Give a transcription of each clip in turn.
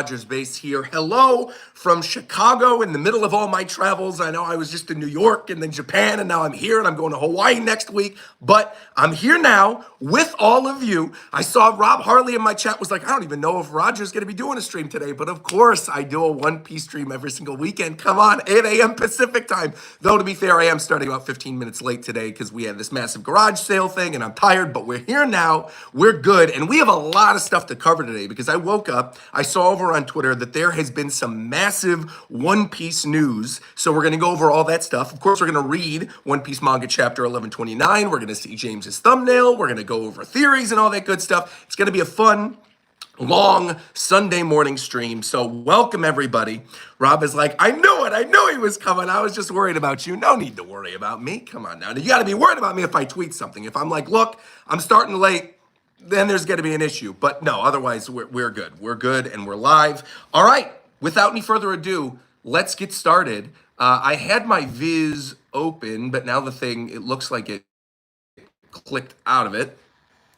RogersBase here. Hello from Chicago in the middle of all my travels. I know I was just in New York and then Japan, and now I'm here and I'm going to Hawaii next week. But I'm here now with all of you. I saw Rob Harley in my chat was like, I don't even know if Roger's going to be doing a stream today. But of course, I do a One Piece stream every single weekend. Come on, 8 a.m. Pacific time. Though to be fair, I am starting about 15 minutes late today because we had this massive garage sale thing and I'm tired. But we're here now. We're good. And we have a lot of stuff to cover today because I woke up, I saw over on Twitter that there has been some massive One Piece news. So we're going to go over all that stuff. Of course, we're going to read One Piece Manga Chapter 1129. We're going to see James's thumbnail. We're going to go over theories and all that good stuff. It's going to be a fun, long Sunday morning stream. So welcome everybody. Rob is like, I knew it. I knew he was coming. I was just worried about you. No need to worry about me. Come on now. You got to be worried about me if I tweet something. If I'm like, look, I'm starting late, then there's going to be an issue. But no, otherwise we're good. We're good and we're live. All right. Without any further ado, let's get started. I had my Viz open, but now the thing, it looks like it clicked out of it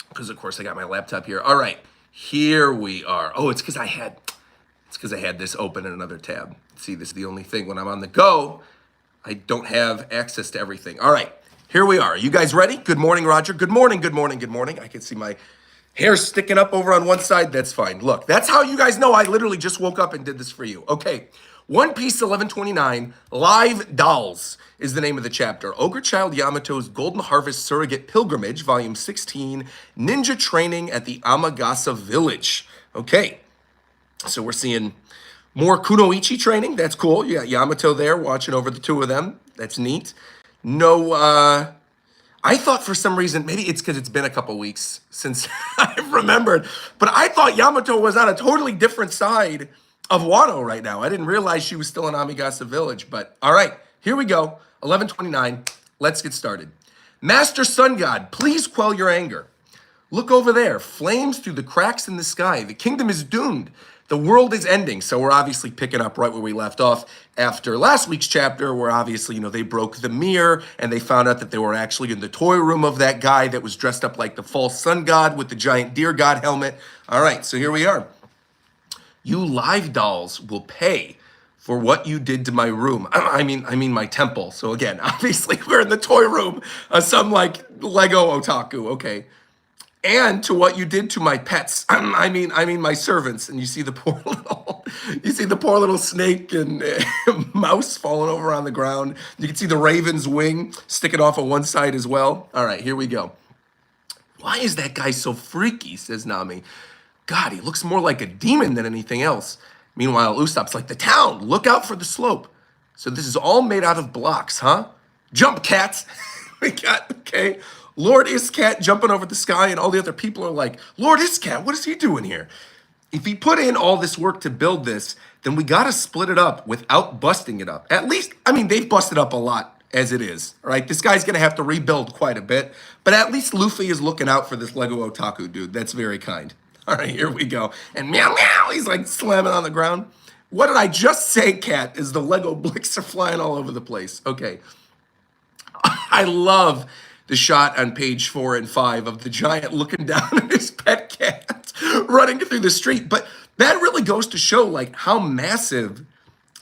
because of course I got my laptop here. All right, here we are. Oh, it's because I had this open in another tab. See, this is the only thing when I'm on the go, I don't have access to everything. All right. Here we are. You guys ready? Good morning, Roger. Good morning, good morning, good morning. I can see my hair sticking up over on one side. That's fine. Look, that's how you guys know I literally just woke up and did this for you. Okay. One Piece 1129, Live Dolls is the name of the chapter. Ogre Child Yamato's Golden Harvest Surrogate Pilgrimage, Volume 16, Ninja Training at the Amagasa Village. Okay. So we're seeing more Kunoichi training. That's cool. You got Yamato there watching over the two of them. That's neat. No, I thought for some reason, maybe it's because it's been a couple weeks since I've remembered, but I thought Yamato was on a totally different side of Wano right now. I didn't realize she was still in Amigasa Village, but all right, here we go. 1129, let's get started. Master Sun God, please quell your anger. Look over there, flames through the cracks in the sky. The kingdom is doomed. The world is ending. So we're obviously picking up right where we left off after last week's chapter, where obviously, they broke the mirror and they found out that they were actually in the toy room of that guy that was dressed up like the false sun god with the giant deer god helmet. All right, so here we are. You live dolls will pay for what you did to my room. I mean my temple. So again, obviously we're in the toy room, some like Lego otaku, okay. And to what you did to my pets. I mean my servants. And you see the poor little snake and mouse falling over on the ground. You can see the raven's wing sticking off on one side as well. All right, here we go. Why is that guy so freaky, says Nami. God, he looks more like a demon than anything else. Meanwhile, Usopp's like, the town, look out for the slope. So this is all made out of blocks, huh? Jump, cats. We got, okay. Lord Iscat jumping over the sky, and all the other people are like, Lord Iscat, what is he doing here? If he put in all this work to build this, then we got to split it up without busting it up. At least, they've busted up a lot as it is, right? This guy's going to have to rebuild quite a bit, but at least Luffy is looking out for this Lego otaku dude. That's very kind. All right, here we go. And meow, meow, he's like slamming on the ground. What did I just say, cat? Is the Lego blicks are flying all over the place. Okay. I love the shot on page 4 and 5 of the giant looking down at his pet cat running through the street. But that really goes to show like how massive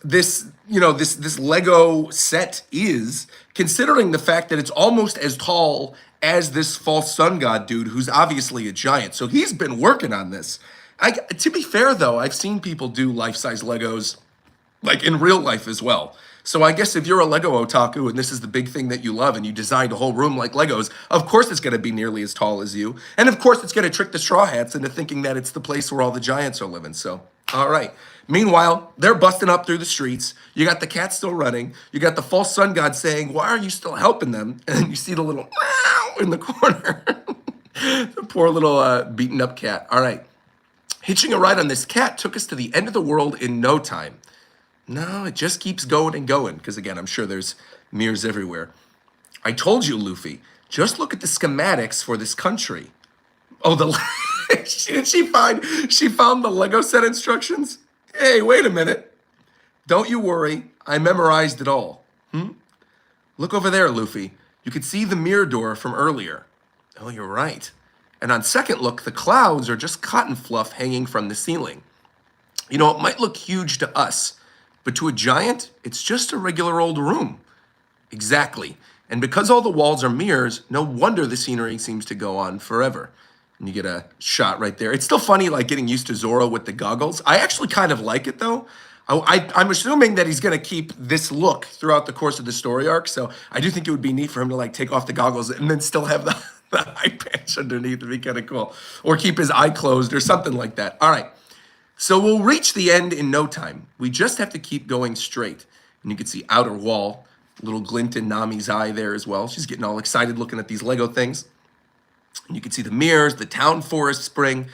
this, this Lego set is, considering the fact that it's almost as tall as this false sun god dude who's obviously a giant. So he's been working on this. To be fair though, I've seen people do life-size Legos like in real life as well. So I guess if you're a Lego otaku and this is the big thing that you love and you designed a whole room like Legos, of course it's going to be nearly as tall as you. And of course it's going to trick the Straw Hats into thinking that it's the place where all the giants are living. So, all right. Meanwhile, they're busting up through the streets. You got the cat still running. You got the false sun god saying, why are you still helping them? And then you see the little meow in the corner. The poor little beaten up cat. All right. Hitching a ride on this cat took us to the end of the world in no time. No, it just keeps going and going. Because again, I'm sure there's mirrors everywhere. I told you, Luffy, just look at the schematics for this country. Oh, she found the Lego set instructions? Hey, wait a minute. Don't you worry. I memorized it all. Look over there, Luffy. You could see the mirror door from earlier. Oh, you're right. And on second look, the clouds are just cotton fluff hanging from the ceiling. You know, it might look huge to us, but to a giant, it's just a regular old room. Exactly. And because all the walls are mirrors, no wonder the scenery seems to go on forever. And you get a shot right there. It's still funny, like getting used to Zoro with the goggles. I actually kind of like it though. I'm assuming that he's going to keep this look throughout the course of the story arc. So I do think it would be neat for him to like take off the goggles and then still have the eye patch underneath. It'd be kind of cool. Or keep his eye closed or something like that. All right. So we'll reach the end in no time. We just have to keep going straight. And you can see outer wall, little glint in Nami's eye there as well. She's getting all excited looking at these Lego things. And you can see the mirrors, the town forest spring.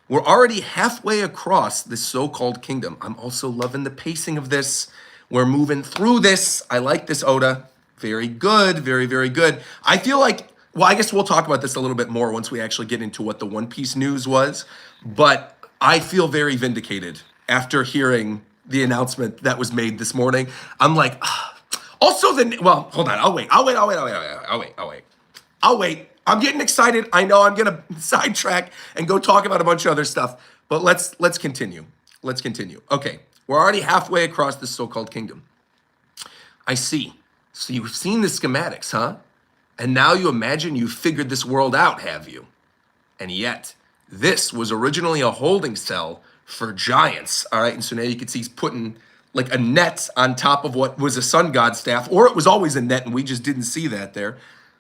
We're already halfway across this so-called kingdom. I'm also loving the pacing of this. We're moving through this. I like this, Oda. Very good, very, very good. I feel like, well, I guess we'll talk about this a little bit more once we actually get into what the One Piece news was. But I feel very vindicated after hearing the announcement that was made this morning. I'm like, ah. Also well, hold on, I'll wait. I'm getting excited. I know I'm gonna sidetrack and go talk about a bunch of other stuff, but let's continue. Let's continue. Okay, we're already halfway across this so-called kingdom. I see. So you've seen the schematics, huh? And now you imagine you've figured this world out, have you? And yet, this was originally a holding cell for giants, all right? And so now you can see he's putting like a net on top of what was a sun god staff, or it was always a net and we just didn't see that there.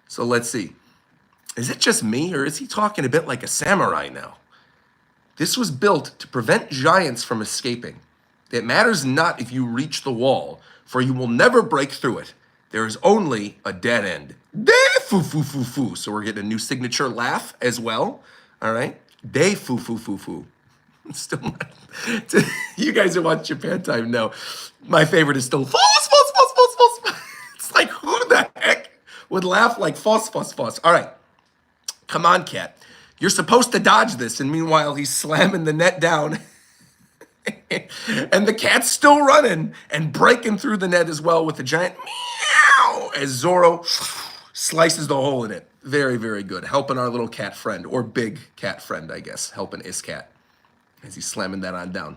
So let's see. Is it just me, or is he talking a bit like a samurai now? This was built to prevent giants from escaping. It matters not if you reach the wall, for you will never break through it. There is only a dead end. De foo foo foo foo. So we're getting a new signature laugh as well. All right. De foo foo foo foo. Still not, you guys who watch Japan Time know my favorite is still false. It's like, who the heck would laugh like false. All right. Come on, cat. You're supposed to dodge this. And meanwhile, he's slamming the net down. And the cat's still running and breaking through the net as well with a giant meow as Zoro slices the hole in it. Very, very good. Helping our little cat friend, or big cat friend, I guess. Helping Iscat as he's slamming that on down.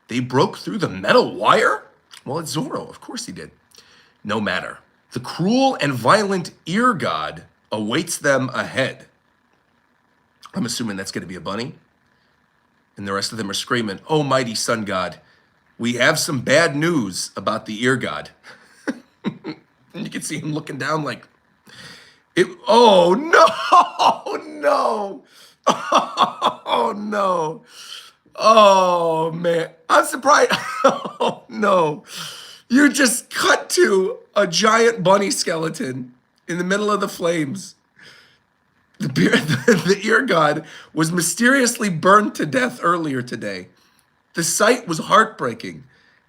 They broke through the metal wire? Well, it's Zoro. Of course he did. No matter. The cruel and violent ear god awaits them ahead. I'm assuming that's going to be a bunny. And the rest of them are screaming, "Oh, mighty sun god, we have some bad news about the ear god." And you can see him looking down like, oh no, no, oh no, oh man, I'm surprised. Oh no, you just cut to a giant bunny skeleton in the middle of the flames. The ear god was mysteriously burned to death earlier today. The sight was heartbreaking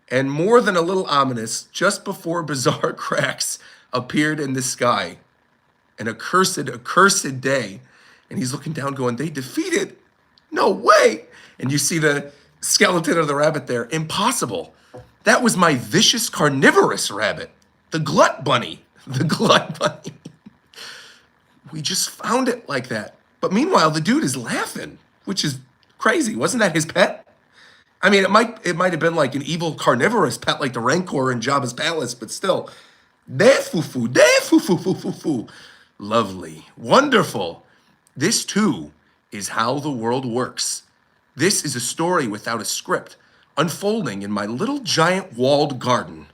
and more than a little ominous just before bizarre cracks appeared in the sky. An accursed day. And he's looking down going, they defeated? No way. And you see the skeleton of the rabbit there. Impossible. That was my vicious carnivorous rabbit. The glut bunny. The glut bunny. We just found it like that. But meanwhile, the dude is laughing, which is crazy. Wasn't that his pet? I mean, it might have been like an evil carnivorous pet like the Rancor in Jabba's palace, but still. De fufu, de fufu, fufu, fufu. Lovely, wonderful. This too is how the world works. This is a story without a script, unfolding in my little giant walled garden.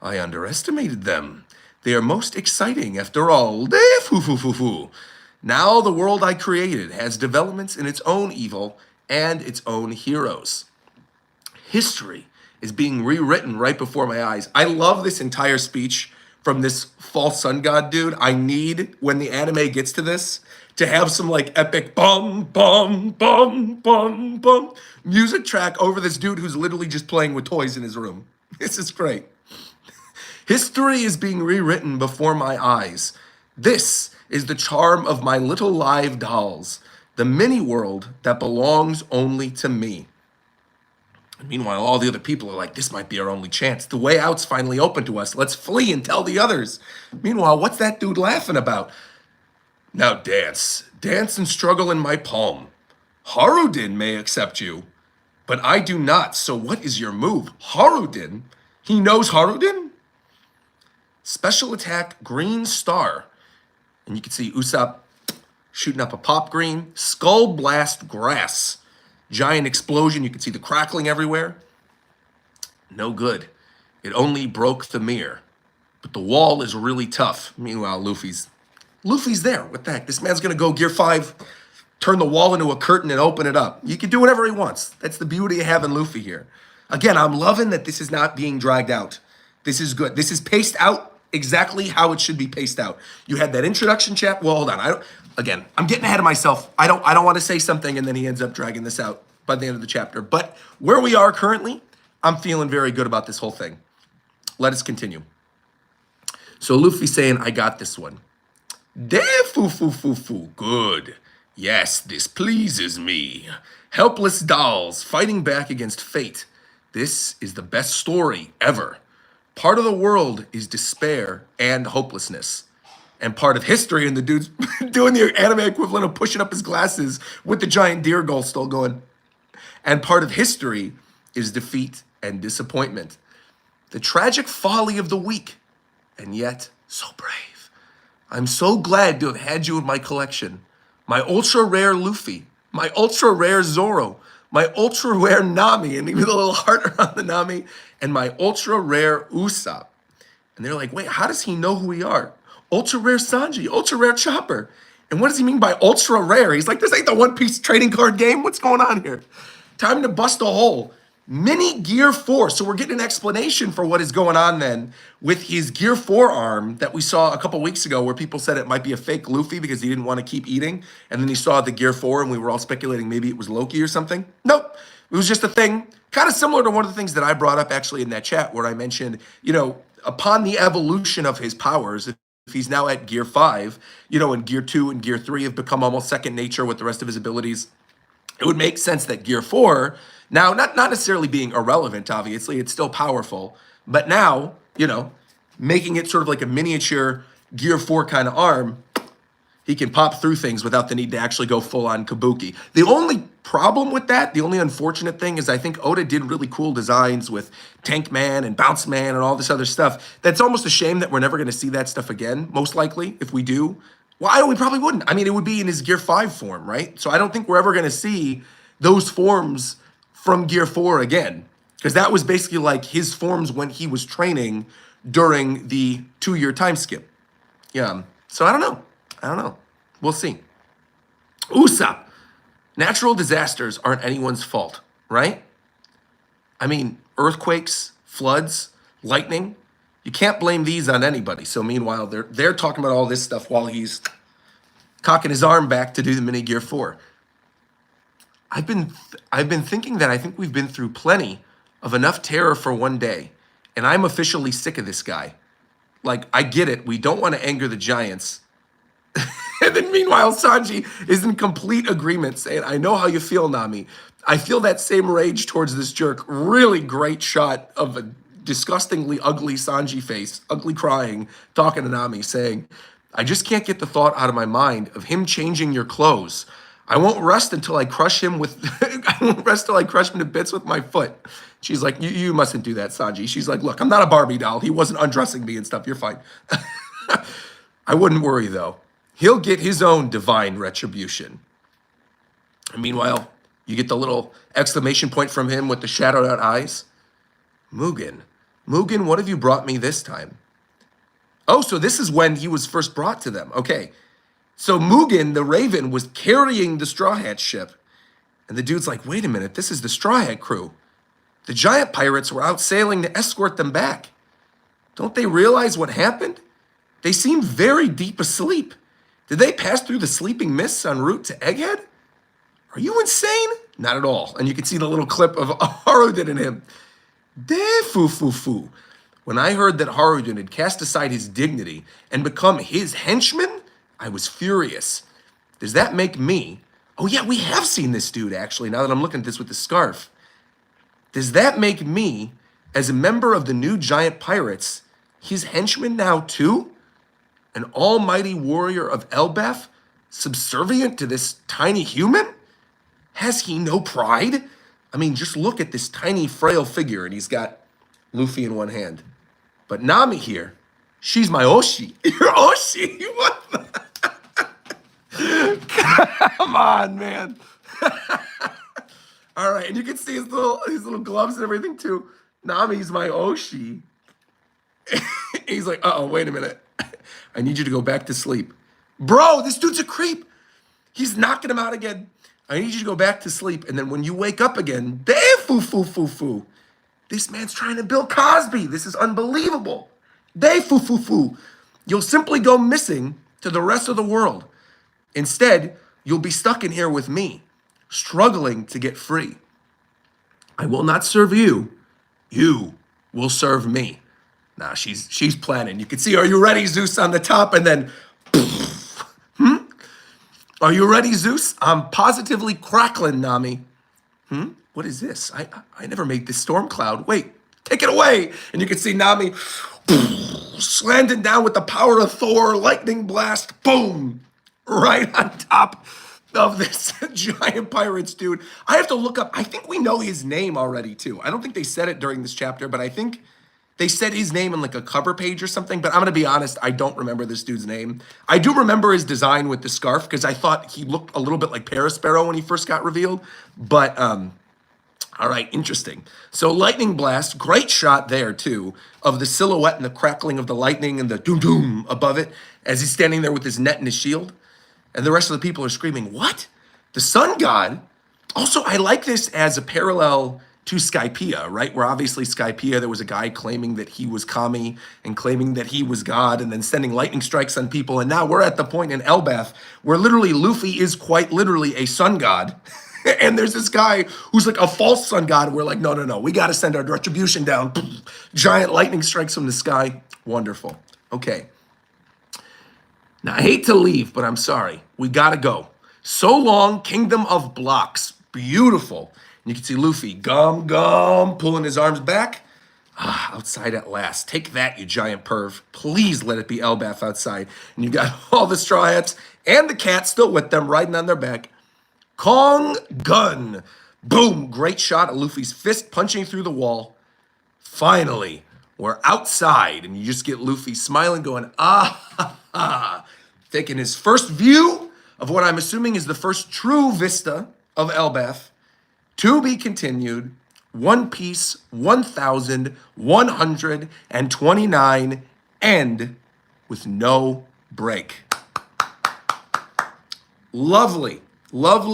I underestimated them. They are most exciting after all. De foo foo foo foo. Now the world I created has developments in its own evil and its own heroes. History is being rewritten right before my eyes. I love this entire speech from this false sun god dude. I need, when the anime gets to this, to have some like epic bum, bum, bum, bum, bum music track over this dude who's literally just playing with toys in his room. This is great. History is being rewritten before my eyes. This is the charm of my little live dolls, the mini world that belongs only to me. And meanwhile, all the other people are like, this might be our only chance. The way out's finally open to us. Let's flee and tell the others. Meanwhile, what's that dude laughing about? Now dance. Dance and struggle in my palm. Harudin may accept you, but I do not. So what is your move? Haruden? He knows Haruden? Special attack, green star. And you can see Usopp shooting up a pop green. Skull blast, grass. Giant explosion. You can see the crackling everywhere. No good. It only broke the mirror. But the wall is really tough. Meanwhile, Luffy's there. What the heck? This man's going to go Gear 5, turn the wall into a curtain and open it up. He can do whatever he wants. That's the beauty of having Luffy here. Again, I'm loving that this is not being dragged out. This is good. This is paced out exactly how it should be paced out. You had that introduction chat. Well, hold on. I'm getting ahead of myself. I don't want to say something and then he ends up dragging this out by the end of the chapter. But where we are currently, I'm feeling very good about this whole thing. Let us continue. So Luffy's saying, I got this one. De-foo-foo-foo-foo. Good. Yes, this pleases me. Helpless dolls fighting back against fate. This is the best story ever. Part of the world is despair and hopelessness. And part of history, and the dude's doing the anime equivalent of pushing up his glasses with the giant deer goal still going. And part of history is defeat and disappointment. The tragic folly of the weak. And yet, so brave. I'm so glad to have had you in my collection. My ultra rare Luffy, my ultra rare Zoro, my ultra rare Nami, and even a little heart around the Nami, and my ultra rare Usopp. And they're like, wait, how does he know who we are? Ultra rare Sanji, ultra rare Chopper. And what does he mean by ultra rare? He's like, this ain't the One Piece trading card game. What's going on here? Time to bust a hole. Mini Gear 4. So we're getting an explanation for what is going on then with his Gear 4 arm that we saw a couple weeks ago where people said it might be a fake Luffy because he didn't want to keep eating. And then he saw the Gear 4 and we were all speculating maybe it was Loki or something. Nope. It was just a thing kind of similar to one of the things that I brought up actually in that chat where I mentioned, upon the evolution of his powers, if he's now at Gear 5, and Gear 2 and Gear 3 have become almost second nature with the rest of his abilities, it would make sense that Gear 4, now not necessarily being irrelevant, obviously, it's still powerful, but now, making it sort of like a miniature Gear 4 kind of arm, he can pop through things without the need to actually go full on Kabuki. The only problem with that, the only unfortunate thing is I think Oda did really cool designs with Tank Man and Bounce Man and all this other stuff. That's almost a shame that we're never going to see that stuff again, most likely, if we do. Well, we probably wouldn't. I mean, it would be in his Gear 5 form, right? So I don't think we're ever going to see those forms from Gear 4 again. Because that was basically like his forms when he was training during the 2-year time skip. Yeah. So I don't know. We'll see. Usopp. Natural disasters aren't anyone's fault, right? I mean, earthquakes, floods, lightning. You can't blame these on anybody. So meanwhile, they're talking about all this stuff while he's cocking his arm back to do the mini Gear 4. I've been thinking that I think we've been through plenty of enough terror for one day, and I'm officially sick of this guy. Like, I get it. We don't want to anger the giants. And then meanwhile, Sanji is in complete agreement saying, I know how you feel, Nami. I feel that same rage towards this jerk. Really great shot of a disgustingly ugly Sanji face, ugly crying, talking to Nami, saying, I just can't get the thought out of my mind of him changing your clothes. I won't rest until I crush him to bits with my foot. She's like, you mustn't do that, Sanji. She's like, look, I'm not a Barbie doll. He wasn't undressing me and stuff. You're fine. I wouldn't worry, though. He'll get his own divine retribution. And meanwhile, you get the little exclamation point from him with the shadowed out eyes. Mugen, what have you brought me this time? Oh, so this is when he was first brought to them. Okay. So Mugen, the Raven, was carrying the Straw Hat ship. And the dude's like, wait a minute, this is the Straw Hat crew. The giant pirates were out sailing to escort them back. Don't they realize what happened? They seem very deep asleep. Did they pass through the sleeping mists en route to Egghead? Are you insane? Not at all. And you can see the little clip of Haruden and him. De-foo-foo-foo. When I heard that Haruden had cast aside his dignity and become his henchman, I was furious. Does that make me? Oh yeah, we have seen this dude actually, now that I'm looking at this with the scarf. Does that make me, as a member of the new giant pirates, his henchman now too? An almighty warrior of Elbaf, subservient to this tiny human? Has he no pride? I mean, just look at this tiny, frail figure, and he's got Luffy in one hand. But Nami here, she's my Oshi. You're Oshi. What the? Come on, man. All right, and you can see his little gloves and everything too. Nami's my Oshi. He's like, uh-oh, wait a minute. I need you to go back to sleep. Bro, this dude's a creep. He's knocking him out again. I need you to go back to sleep. And then when you wake up again, foo. This man's trying to Bill Cosby. This is unbelievable. Foo. You'll simply go missing to the rest of the world. Instead, you'll be stuck in here with me, struggling to get free. I will not serve you. You will serve me. Nah, she's planning. You can see, are you ready, Zeus, on the top, and then, Are you ready, Zeus? I'm positively crackling, Nami. What is this? I never made this storm cloud. Wait, take it away. And you can see Nami slanting down with the power of Thor, lightning blast, boom, right on top of this giant pirates dude. I have to look up, I think we know his name already too. I don't think they said it during this chapter, but I think they said his name in like a cover page or something, but I'm gonna be honest, I don't remember this dude's name. I do remember his design with the scarf because I thought he looked a little bit like Parasparrow when he first got revealed, but all right, interesting. So lightning blast, great shot there too, of the silhouette and the crackling of the lightning and the doom above it as he's standing there with his net and his shield. And the rest of the people are screaming, what? The sun god? Also, I like this as a parallel to Skypiea, right? Where obviously Skypiea, there was a guy claiming that he was Kami and claiming that he was God and then sending lightning strikes on people. And now we're at the point in Elbaf where literally Luffy is quite literally a sun god. And there's this guy who's like a false sun god. And we're like, no, we got to send our retribution down. Giant lightning strikes from the sky. Wonderful. Okay. Now, I hate to leave, but I'm sorry. We got to go. So long, Kingdom of Blocks. Beautiful. And you can see Luffy, gum, pulling his arms back. Outside at last. Take that, you giant perv. Please let it be Elbaf outside. And you got all the Straw Hats and the cat still with them, riding on their back. Kong gun. Boom. Great shot of Luffy's fist punching through the wall. Finally, we're outside. And you just get Luffy smiling, going, taking his first view of what I'm assuming is the first true vista of Elbaf. To be continued, One Piece 1129, end with no break. Lovely. First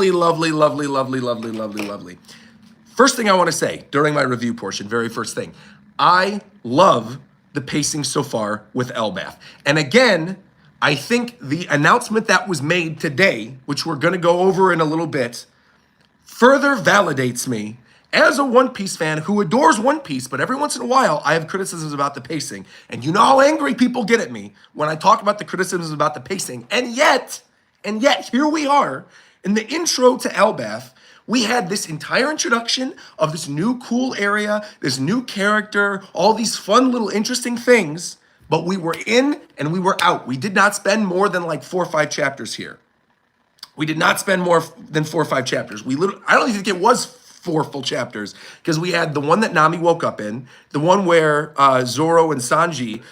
thing I want to say during my review portion, very first thing, I love the pacing so far with Elbaf. And again, I think the announcement that was made today, which we're going to go over in a little bit, further validates me as a One Piece fan who adores One Piece, but every once in a while I have criticisms about the pacing. And you know how angry people get at me when I talk about the criticisms about the pacing. And yet, here we are in the intro to Elbaf. We had this entire introduction of this new cool area, this new character, all these fun little interesting things, but we were in and we were out. We did not spend more than like 4 or 5 chapters here. We did not spend more than 4 or 5 chapters. I don't even think it was 4 full chapters because we had the one that Nami woke up in, the one where Zoro and Sanji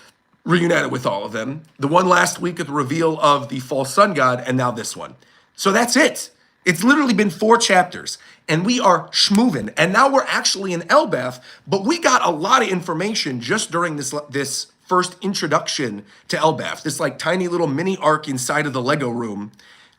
reunited with all of them, the one last week at the reveal of the false sun god, and now this one. So that's it. It's literally been 4 chapters, and we are schmovin'. And now we're actually in Elbaf, but we got a lot of information just during this first introduction to Elbaf, this like tiny little mini arc inside of the Lego room.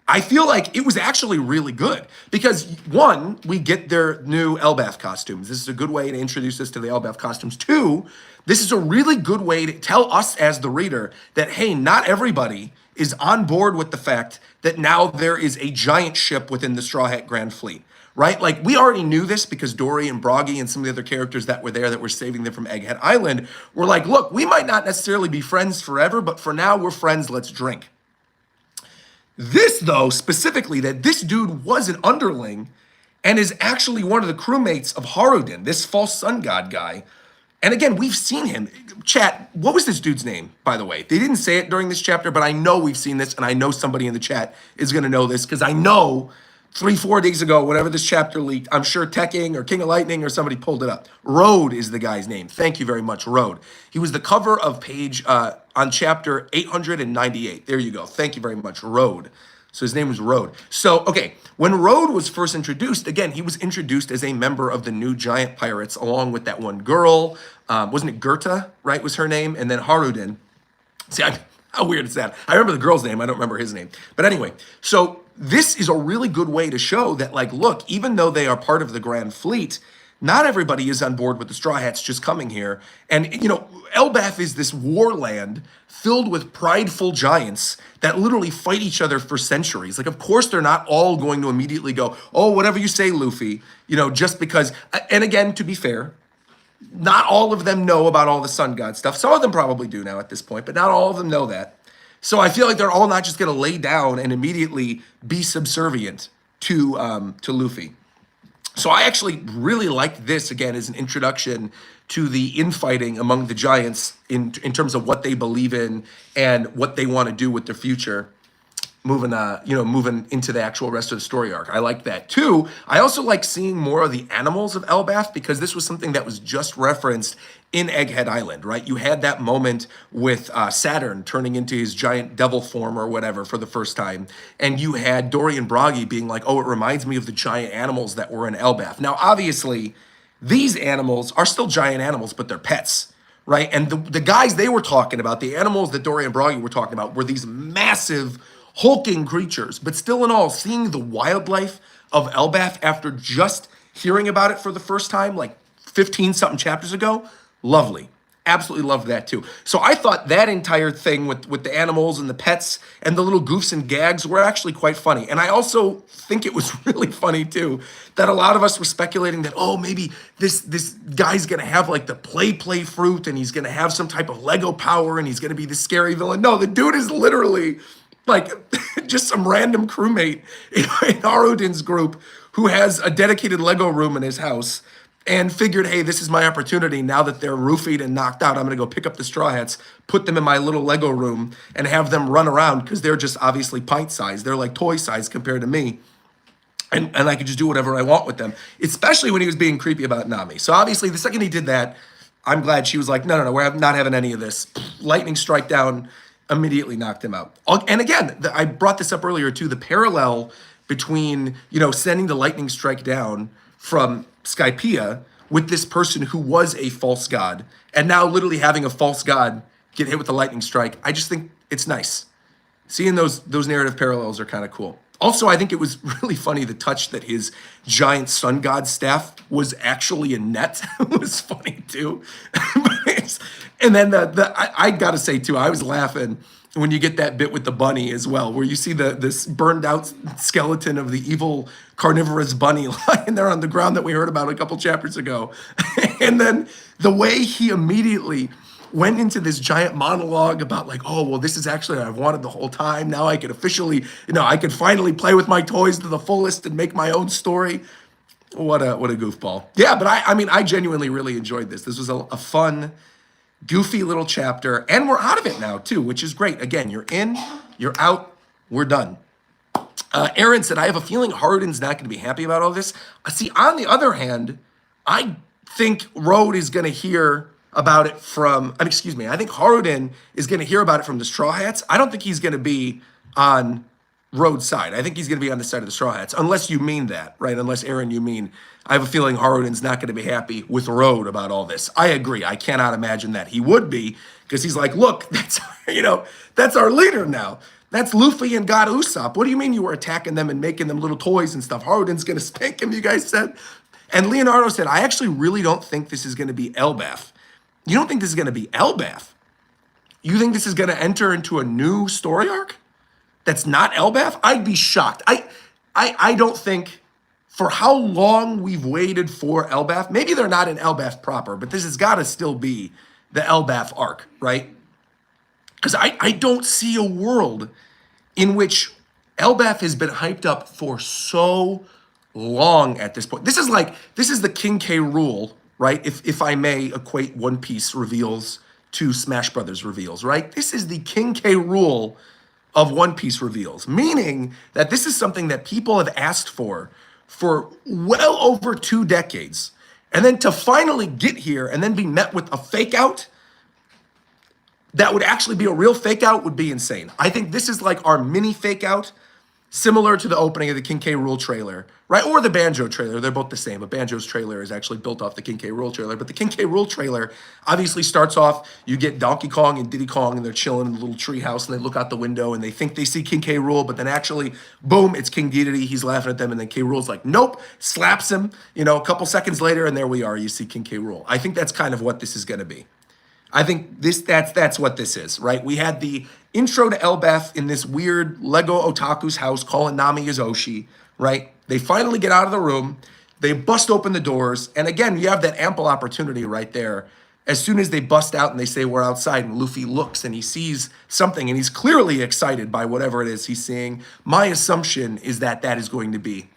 I feel like it was actually really good because 1, we get their new Elbaf costumes. This is a good way to introduce us to the Elbaf costumes. 2, this is a really good way to tell us as the reader that, hey, not everybody is on board with the fact that now there is a giant ship within the Straw Hat Grand Fleet, right? Like we already knew this because Dory and Broggy and some of the other characters that were there that were saving them from Egghead Island were like, look, we might not necessarily be friends forever, but for now we're friends, let's drink. This, though, specifically, that this dude was an underling and is actually one of the crewmates of Haruden, this false sun god guy. And again, we've seen him. Chat, what was this dude's name, by the way? They didn't say it during this chapter, but I know we've seen this, and I know somebody in the chat is going to know this because I know 3, 4 days ago, whenever this chapter leaked, I'm sure Tekking or King of Lightning or somebody pulled it up. Road is the guy's name. Thank you very much, Road. He was the cover of page on chapter 898. There you go. Thank you very much, Road. So his name was Road. So, okay, when Road was first introduced, again, he was introduced as a member of the new Giant Pirates, along with that one girl. Wasn't it Gerta, right, was her name? And then Haruden. See, how weird is that? I remember the girl's name. I don't remember his name. But anyway, so this is a really good way to show that, like, look, even though they are part of the Grand Fleet, not everybody is on board with the Straw Hats just coming here. And, you know, Elbaf is this war land filled with prideful giants that literally fight each other for centuries. Like, of course, they're not all going to immediately go, oh, whatever you say, Luffy, you know, just because. And again, to be fair, not all of them know about all the Sun God stuff. Some of them probably do now at this point, but not all of them know that. So I feel like they're all not just going to lay down and immediately be subservient to Luffy. So I actually really liked this, again, as an introduction to the infighting among the giants in terms of what they believe in and what they want to do with their future, moving into the actual rest of the story arc. I like that too. I also like seeing more of the animals of Elbaf, because this was something that was just referenced in Egghead Island, right? You had that moment with Saturn turning into his giant devil form or whatever for the first time. And you had Dorian Broggy being like, oh, it reminds me of the giant animals that were in Elbaf. Now, obviously, these animals are still giant animals, but they're pets, right? And the guys they were talking about, the animals that Dorian Broggy were talking about, were these massive hulking creatures. But still in all, seeing the wildlife of Elbaf after just hearing about it for the first time, like 15-something chapters ago, lovely. Absolutely loved that too. So I thought that entire thing with the animals and the pets and the little goofs and gags were actually quite funny. And I also think it was really funny too that a lot of us were speculating that, oh, maybe this guy's gonna have like the play fruit and he's gonna have some type of Lego power and he's gonna be the scary villain. No, the dude is literally like just some random crewmate in Harudin's group who has a dedicated Lego room in his house and figured, hey, this is my opportunity. Now that they're roofied and knocked out, I'm going to go pick up the Straw Hats, put them in my little Lego room, and have them run around, because they're just obviously pint size. They're like toy size compared to me. And I could just do whatever I want with them, especially when he was being creepy about Nami. So obviously, the second he did that, I'm glad she was like, no, we're not having any of this. Lightning strike down, immediately knocked him out. And again, I brought this up earlier too, the parallel between, sending the lightning strike down from Skypiea with this person who was a false god, and now literally having a false god get hit with a lightning strike. I just think it's nice. Seeing those narrative parallels are kind of cool. Also, I think it was really funny, the touch that his giant sun god staff was actually a net. It was funny too. And then I gotta say too, I was laughing when you get that bit with the bunny as well, where you see this burned out skeleton of the evil carnivorous bunny lying there on the ground that we heard about a couple chapters ago. And then the way he immediately went into this giant monologue about like, oh, well, this is actually what I've wanted the whole time. Now I could officially, I could finally play with my toys to the fullest and make my own story. What a goofball. Yeah, but I genuinely really enjoyed this. This was a fun, goofy little chapter, and we're out of it now too, which is great. Again, you're in, you're out, we're done. Aaron said, I have a feeling Harden's not going to be happy about all this. See, on the other hand, I think Road is going to hear about it from, I think Harden is going to hear about it from the Straw Hats. I don't think he's going to be on Road's side. I think he's going to be on the side of the Straw Hats, unless you mean that, right? Unless, Aaron, you mean, I have a feeling Harden's not going to be happy with Road about all this. I agree. I cannot imagine that he would be, because he's like, look, that's, that's our leader now. That's Luffy and God Usopp. What do you mean you were attacking them and making them little toys and stuff? Harden's going to spank him, you guys said. And Leonardo said, I actually really don't think this is going to be Elbaf. You don't think this is going to be Elbaf? You think this is going to enter into a new story arc that's not Elbaf? I'd be shocked. I don't think, for how long we've waited for Elbaf, maybe they're not in Elbaf proper, but this has got to still be the Elbaf arc, right? Because I don't see a world in which Elbaf has been hyped up for so long at this point. This is the King K rule, right? If I may equate One Piece reveals to Smash Brothers reveals, right? This is the King K rule of One Piece reveals, meaning that this is something that people have asked for well over 2 decades. And then to finally get here and then be met with a fake out that would actually be a real fake out would be insane. I think this is like our mini fake out, similar to the opening of the King K. Rool trailer, right? Or the Banjo trailer. They're both the same. But Banjo's trailer is actually built off the King K. Rool trailer. But the King K. Rool trailer obviously starts off, you get Donkey Kong and Diddy Kong, and they're chilling in a little tree house, and they look out the window, and they think they see King K. Rool, but then actually, boom, it's King Dedede. He's laughing at them, and then K. Rool's like, nope, slaps him, a couple seconds later, and there we are. You see King K. Rool. I think that's kind of what this is going to be. I think that's what this is, right? We had the intro to Elbaf in this weird Lego otaku's house calling Nami his Oshi, right? They finally get out of the room, they bust open the doors, and again, you have that ample opportunity right there. As soon as they bust out and they say we're outside, and Luffy looks and he sees something, and he's clearly excited by whatever it is he's seeing. My assumption is that that is going to be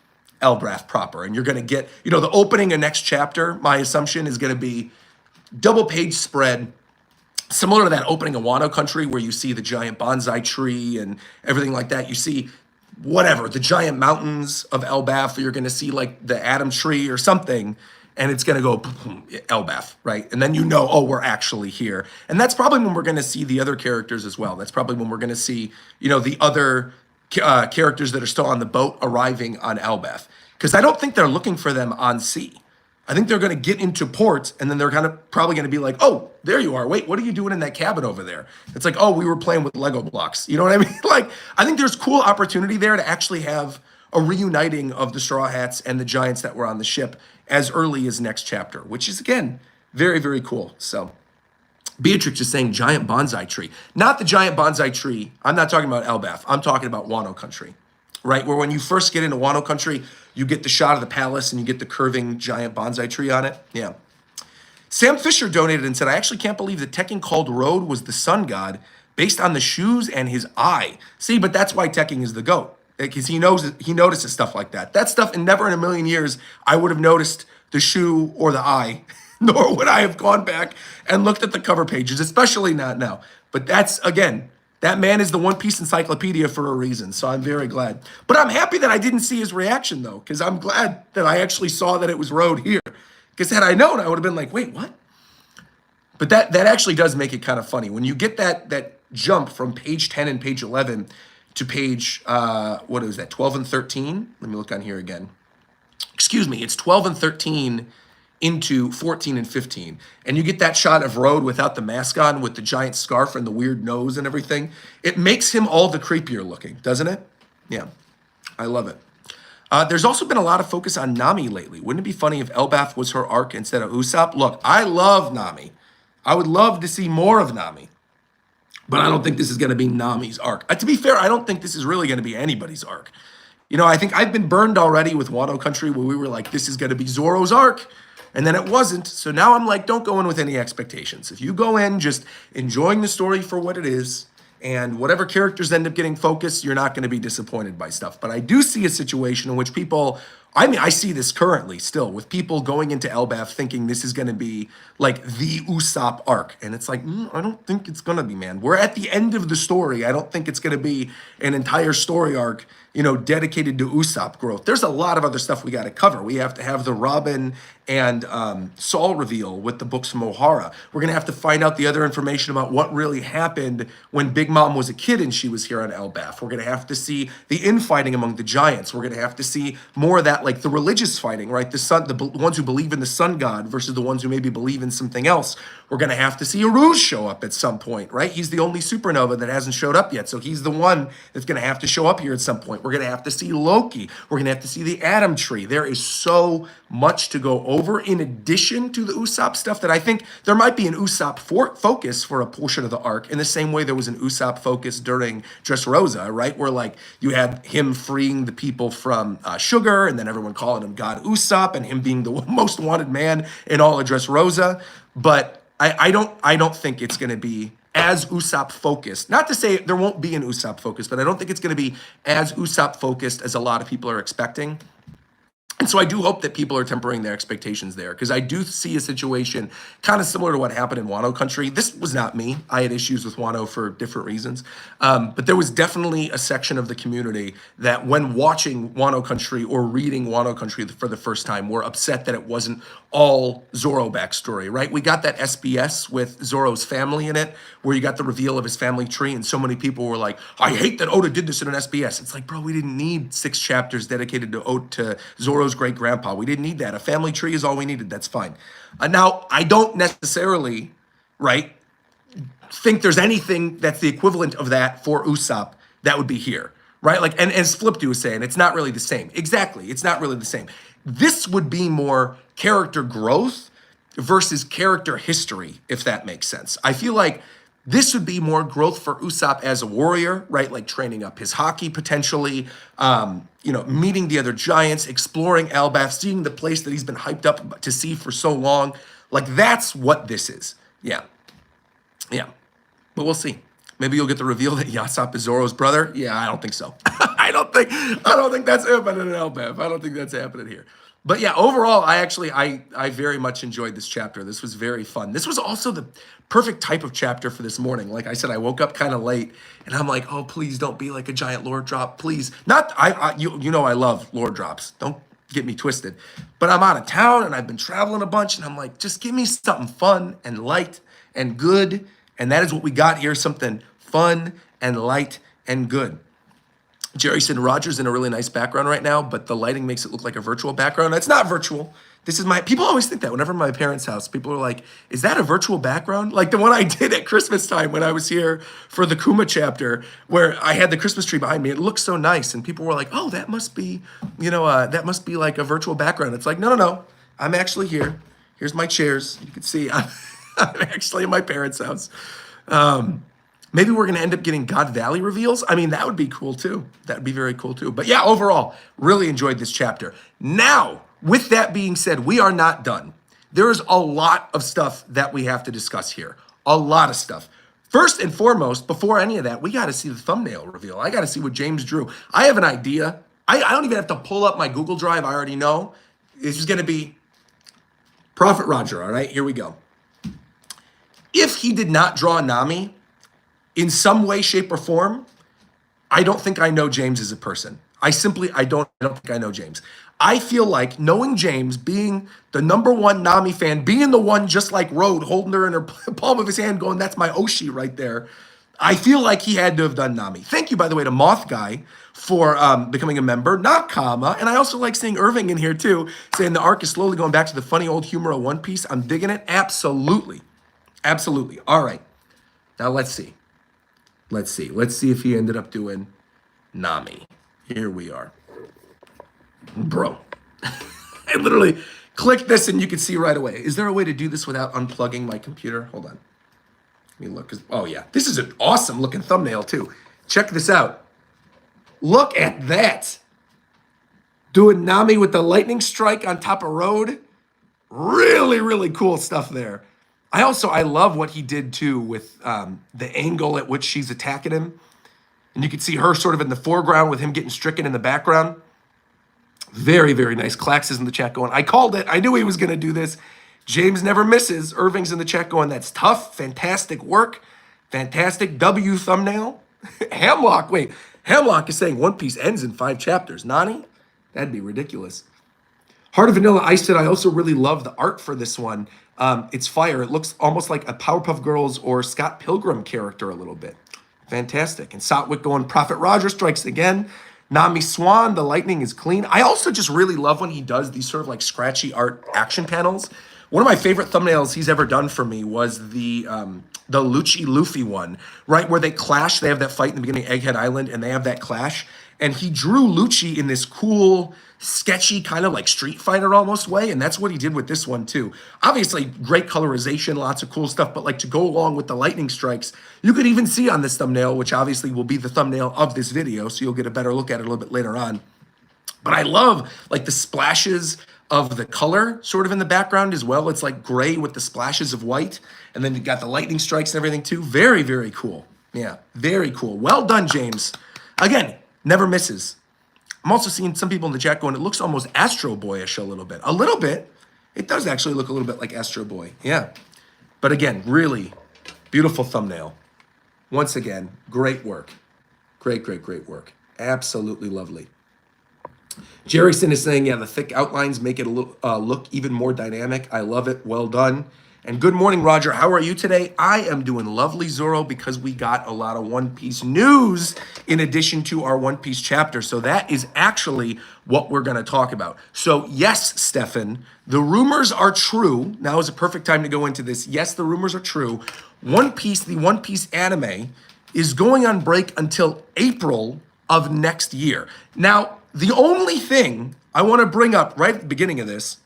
Elbaf proper, and you're going to get, the opening of next chapter. My assumption is going to be double page spread, similar to that opening of Wano Country where you see the giant bonsai tree and everything like that. You see whatever, the giant mountains of Elbaf, or you're going to see like the Adam tree or something, and it's going to go Elbaf, right? And then oh, we're actually here. And that's probably when we're going to see the other characters as well. That's probably when we're going to see, the other characters that are still on the boat arriving on Elbaf. Because I don't think they're looking for them on sea. I think they're going to get into port, and then they're probably going to be like, oh, there you are. Wait, what are you doing in that cabin over there? It's like, oh, we were playing with Lego blocks. You know what I mean? Like, I think there's cool opportunity there to actually have a reuniting of the Straw Hats and the Giants that were on the ship as early as next chapter, which is, again, very, very cool. So Beatrix is saying giant bonsai tree. Not the giant bonsai tree. I'm not talking about Elbaf. I'm talking about Wano Country, right? Where when you first get into Wano Country, you get the shot of the palace and you get the curving giant bonsai tree on it. Yeah. Sam Fisher donated and said, I actually can't believe that Tekken called Road was the sun god based on the shoes and his eye. See, but that's why Tekken is the GOAT. Because he notices stuff like that. That stuff, and never in a million years, I would have noticed the shoe or the eye, nor would I have gone back and looked at the cover pages, especially not now. But that's, again, that man is the One Piece encyclopedia for a reason, so I'm very glad. But I'm happy that I didn't see his reaction, though, because I'm glad that I actually saw that it was Road here. Because had I known, I would have been like, wait, what? But that actually does make it kind of funny. When you get that jump from page 10 and page 11 to page, 12 and 13? Let me look on here again. Excuse me, it's 12 and 13 into 14 and 15. And you get that shot of Road without the mask on with the giant scarf and the weird nose and everything. It makes him all the creepier looking, doesn't it? Yeah, I love it. There's also been a lot of focus on Nami lately. Wouldn't it be funny if Elbaf was her arc instead of Usopp? Look, I love Nami. I would love to see more of Nami. But I don't think this is going to be Nami's arc. To be fair, I don't think this is really going to be anybody's arc. I think I've been burned already with Wano Country where we were like, this is going to be Zoro's arc. And then it wasn't. So now I'm like, don't go in with any expectations. If you go in just enjoying the story for what it is, and whatever characters end up getting focused, you're not going to be disappointed by stuff. But I do see a situation in which I see this currently still with people going into Elbaf thinking this is going to be like the Usopp arc. And it's like, I don't think it's going to be, man. We're at the end of the story. I don't think it's going to be an entire story arc, dedicated to Usopp growth. There's a lot of other stuff we got to cover. We have to have the Robin and Saul reveal with the books from O'Hara. We're going to have to find out the other information about what really happened when Big Mom was a kid and she was here on Elbaf. We're going to have to see the infighting among the giants. We're going to have to see more of that, like the religious fighting, right? The ones who believe in the sun god versus the ones who maybe believe in something else. We're going to have to see Aruj show up at some point, right? He's the only supernova that hasn't showed up yet. So he's the one that's going to have to show up here at some point. We're going to have to see Loki. We're going to have to see the Adam tree. There is so much to go over in addition to the Usopp stuff that I think there might be an Usopp focus for a portion of the arc in the same way there was an Usopp focus during Dressrosa, right? Where like you had him freeing the people from Sugar and then everyone calling him God Usopp and him being the most wanted man in all of Dressrosa. But I don't think it's going to be as Usopp focused. Not to say there won't be an Usopp focus, but I don't think it's going to be as Usopp focused as a lot of people are expecting. And so I do hope that people are tempering their expectations there, because I do see a situation kind of similar to what happened in Wano Country. This was not me. I had issues with Wano for different reasons. But there was definitely a section of the community that when watching Wano Country or reading Wano Country for the first time were upset that it wasn't all Zoro backstory, right? We got that SBS with Zoro's family in it, where you got the reveal of his family tree, and so many people were like, I hate that Oda did this in an SBS. It's like, bro, we didn't need 6 chapters dedicated to Zoro's great grandpa. We didn't need that. A family tree is all we needed. That's fine. Now, I don't necessarily, right, think there's anything that's the equivalent of that for Usopp that would be here, right? Like, and as Flipdu was saying, it's not really the same. Exactly, it's not really the same. This would be more character growth versus character history, if that makes sense. I feel like this would be more growth for Usopp as a warrior, right? Like training up his haki potentially, meeting the other giants, exploring Elbaf, seeing the place that he's been hyped up to see for so long. Like, that's what this is. Yeah. Yeah. But we'll see. Maybe you'll get the reveal that Usopp is Zoro's brother. Yeah, I don't think so. I don't think that's happening in Elbaf. I don't think that's happening here. But yeah, overall, I very much enjoyed this chapter. This was very fun. This was also the perfect type of chapter for this morning. Like I said, I woke up kind of late, and I'm like, oh, please don't be like a giant lore drop, please. Not, you know I love lore drops. Don't get me twisted. But I'm out of town, and I've been traveling a bunch, and I'm like, just give me something fun and light and good. And that is what we got here, something fun and light and good. Jerry said Roger's in a really nice background right now, but the lighting makes it look like a virtual background. It's not virtual. This is people always think that whenever I'm at my parents' house, people are like, is that a virtual background? Like the one I did at Christmas time when I was here for the Kuma chapter, where I had the Christmas tree behind me. It looked so nice. And people were like, oh, that must be, that must be like a virtual background. It's like, no. I'm actually here. Here's my chairs. You can see I'm actually in my parents' house. Maybe we're going to end up getting God Valley reveals. I mean, that would be cool too. That would be very cool too. But yeah, overall, really enjoyed this chapter. Now, with that being said, we are not done. There is a lot of stuff that we have to discuss here. A lot of stuff. First and foremost, before any of that, we got to see the thumbnail reveal. I got to see what James drew. I have an idea. I don't even have to pull up my Google Drive. I already know. This is going to be Prophet Roger. All right, here we go. If he did not draw Nami, in some way, shape, or form, I don't think I know James as a person. I don't think I know James. I feel like knowing James, being the #1 Nami fan, being the one just like Road, holding her in her palm of his hand going, that's my Oshi right there. I feel like he had to have done Nami. Thank you, by the way, to Moth Guy for becoming a member, not Kama. And I also like seeing Irving in here too, saying the arc is slowly going back to the funny old humor of One Piece. I'm digging it. Absolutely. Absolutely. All right. Now let's see. Let's see if he ended up doing Nami. Here we are. Bro. I literally clicked this and you can see right away. Is there a way to do this without unplugging my computer? Hold on. Let me look. Oh, yeah. This is an awesome looking thumbnail, too. Check this out. Look at that. Doing Nami with the lightning strike on top of Road. Really, really cool stuff there. I love what he did too with the angle at which she's attacking him. And you can see her sort of in the foreground with him getting stricken in the background. Very, very nice. Clax is in the chat going, I called it. I knew he was going to do this. James never misses. Irving's in the chat going, that's tough. Fantastic work. Fantastic W thumbnail. Hamlock, wait. Hamlock is saying One Piece ends in 5 chapters. Nani? That'd be ridiculous. Heart of Vanilla Ice said, I also really love the art for this one. It's fire. It looks almost like a Powerpuff Girls or Scott Pilgrim character a little bit. Fantastic. And Sotwick going, Prophet Roger strikes again. Nami Swan, the lightning is clean. I also just really love when he does these sort of like scratchy art action panels. One of my favorite thumbnails he's ever done for me was the Lucci Luffy one, right? Where they clash. They have that fight in the beginning of Egghead Island and they have that clash. And he drew Lucci in this cool, sketchy kind of like Street Fighter almost way. And that's what he did with this one too. Obviously, great colorization, lots of cool stuff. But like to go along with the lightning strikes, you could even see on this thumbnail, which obviously will be the thumbnail of this video. So you'll get a better look at it a little bit later on. But I love like the splashes of the color sort of in the background as well. It's like gray with the splashes of white. And then you got the lightning strikes and everything too. Very, very cool. Yeah, very cool. Well done, James. Again, never misses. I'm also seeing some people in the chat going, it looks almost Astro Boyish a little bit. A little bit. It does actually look a little bit like Astro Boy. Yeah. But again, really beautiful thumbnail. Once again, great work. Great, great, great work. Absolutely lovely. Jerryson is saying, yeah, the thick outlines make it look even more dynamic. I love it. Well done. And good morning, Roger. How are you today? I am doing lovely, Zorro, because we got a lot of One Piece news in addition to our One Piece chapter. So that is actually what we're going to talk about. So yes, Stefan, the rumors are true. Now is a perfect time to go into this. Yes, the rumors are true. One Piece, the One Piece anime, is going on break until April of next year. Now, the only thing I want to bring up right at the beginning of this,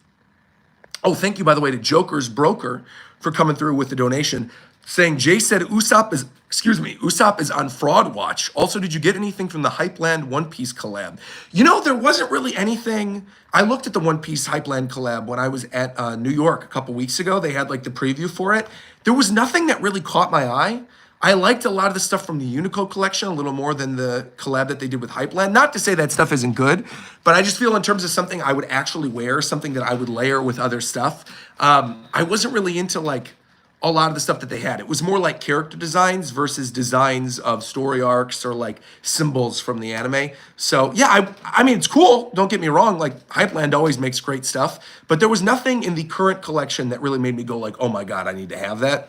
oh, thank you, by the way, to Joker's Broker for coming through with the donation, saying Jay said Usopp is on fraud watch. Also, did you get anything from the Hypeland One Piece collab? You know, there wasn't really anything. I looked at the One Piece Hypeland collab when I was at New York a couple weeks ago. They had like the preview for it. There was nothing that really caught my eye. I liked a lot of the stuff from the Unico collection a little more than the collab that they did with Hypeland. Not to say that stuff isn't good, but I just feel in terms of something I would actually wear, something that I would layer with other stuff, I wasn't really into like a lot of the stuff that they had. It was more like character designs versus designs of story arcs or like symbols from the anime. So yeah, I mean, it's cool. Don't get me wrong. Like Hypeland always makes great stuff, but there was nothing in the current collection that really made me go like, oh my God, I need to have that.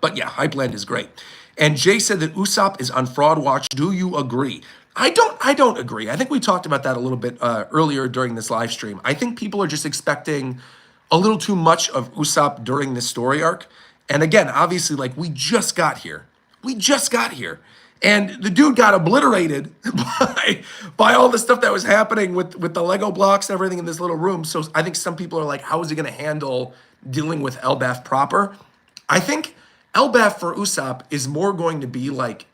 But yeah, Hypeland is great. And Jay said that Usopp is on fraud watch. Do you agree? I don't agree. I think we talked about that a little bit earlier during this live stream. I think people are just expecting a little too much of Usopp during this story arc. And again, obviously, like we just got here. We just got here. And the dude got obliterated by all the stuff that was happening with the Lego blocks and everything in this little room. So I think some people are like, how is he going to handle dealing with Elbaf proper? I think Elbaf for Usopp is more going to be like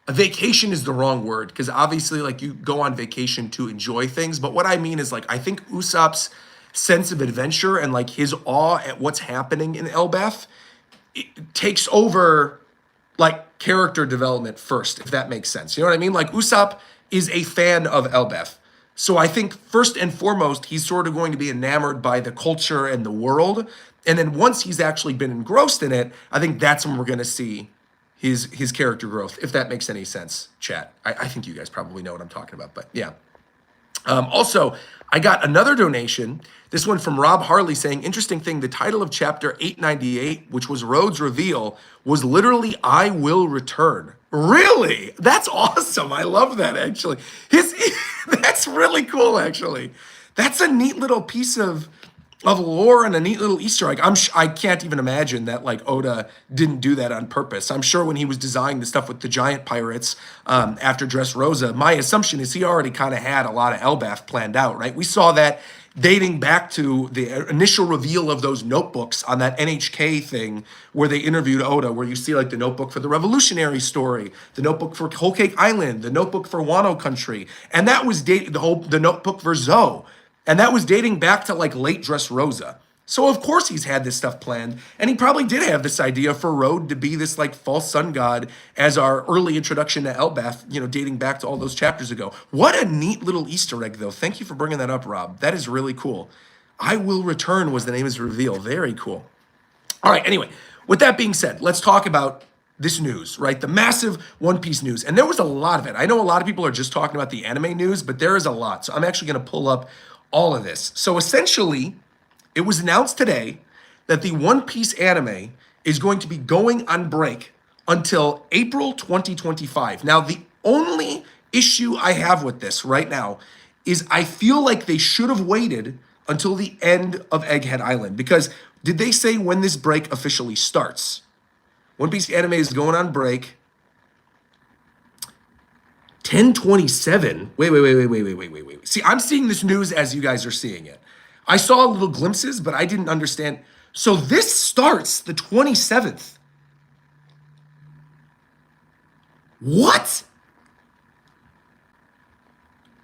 a vacation is the wrong word because obviously like you go on vacation to enjoy things. But what I mean is like I think Usopp's sense of adventure and like his awe at what's happening in Elbaf takes over like character development first, if that makes sense. You know what I mean? Like Usopp is a fan of Elbaf. So I think first and foremost, he's sort of going to be enamored by the culture and the world. And then once he's actually been engrossed in it, I think that's when we're going to see his character growth, if that makes any sense, chat. I think you guys probably know what I'm talking about, but yeah. Also, I got another donation. This one from Rob Harley saying, interesting thing, the title of chapter 898, which was Road's reveal, was literally I Will Return. Really? That's awesome. I love that, actually. That's really cool, actually. That's a neat little piece of lore and a neat little Easter egg. I can't even imagine that like Oda didn't do that on purpose. I'm sure when he was designing the stuff with the giant pirates after Dressrosa, my assumption is he already kind of had a lot of Elbaf planned out, right? We saw that dating back to the initial reveal of those notebooks on that NHK thing where they interviewed Oda, where you see like the notebook for the Revolutionary story, the notebook for Whole Cake Island, the notebook for Wano Country, and that was the notebook for Zoe. And that was dating back to like late Dressrosa. So of course he's had this stuff planned. And he probably did have this idea for Road to be this like false sun god as our early introduction to Elbaf, you know, dating back to all those chapters ago. What a neat little Easter egg though. Thank you for bringing that up, Rob. That is really cool. I Will Return was the name of his reveal. Very cool. All right, anyway, with that being said, let's talk about this news, right? The massive One Piece news. And there was a lot of it. I know a lot of people are just talking about the anime news, but there is a lot. So I'm actually going to pull up all of this. So essentially, it was announced today that the One Piece anime is going to be going on break until April 2025. Now, the only issue I have with this right now is I feel like they should have waited until the end of Egghead Island, because did they say when this break officially starts? One Piece anime is going on break 10/27. Wait. See, I'm seeing this news as you guys are seeing it. I saw little glimpses, but I didn't understand. So this starts the 27th. What?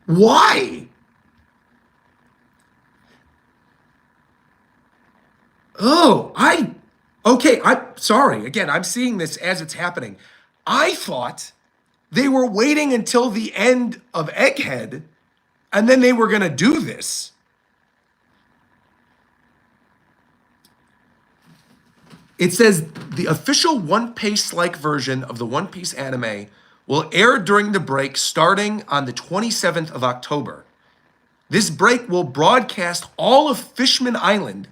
Why? Okay, I'm sorry. Again, I'm seeing this as it's happening. I thought they were waiting until the end of Egghead, and then they were going to do this. It says the official One Piece-like version of the One Piece anime will air during the break starting on the 27th of October. This break will broadcast all of Fishman Island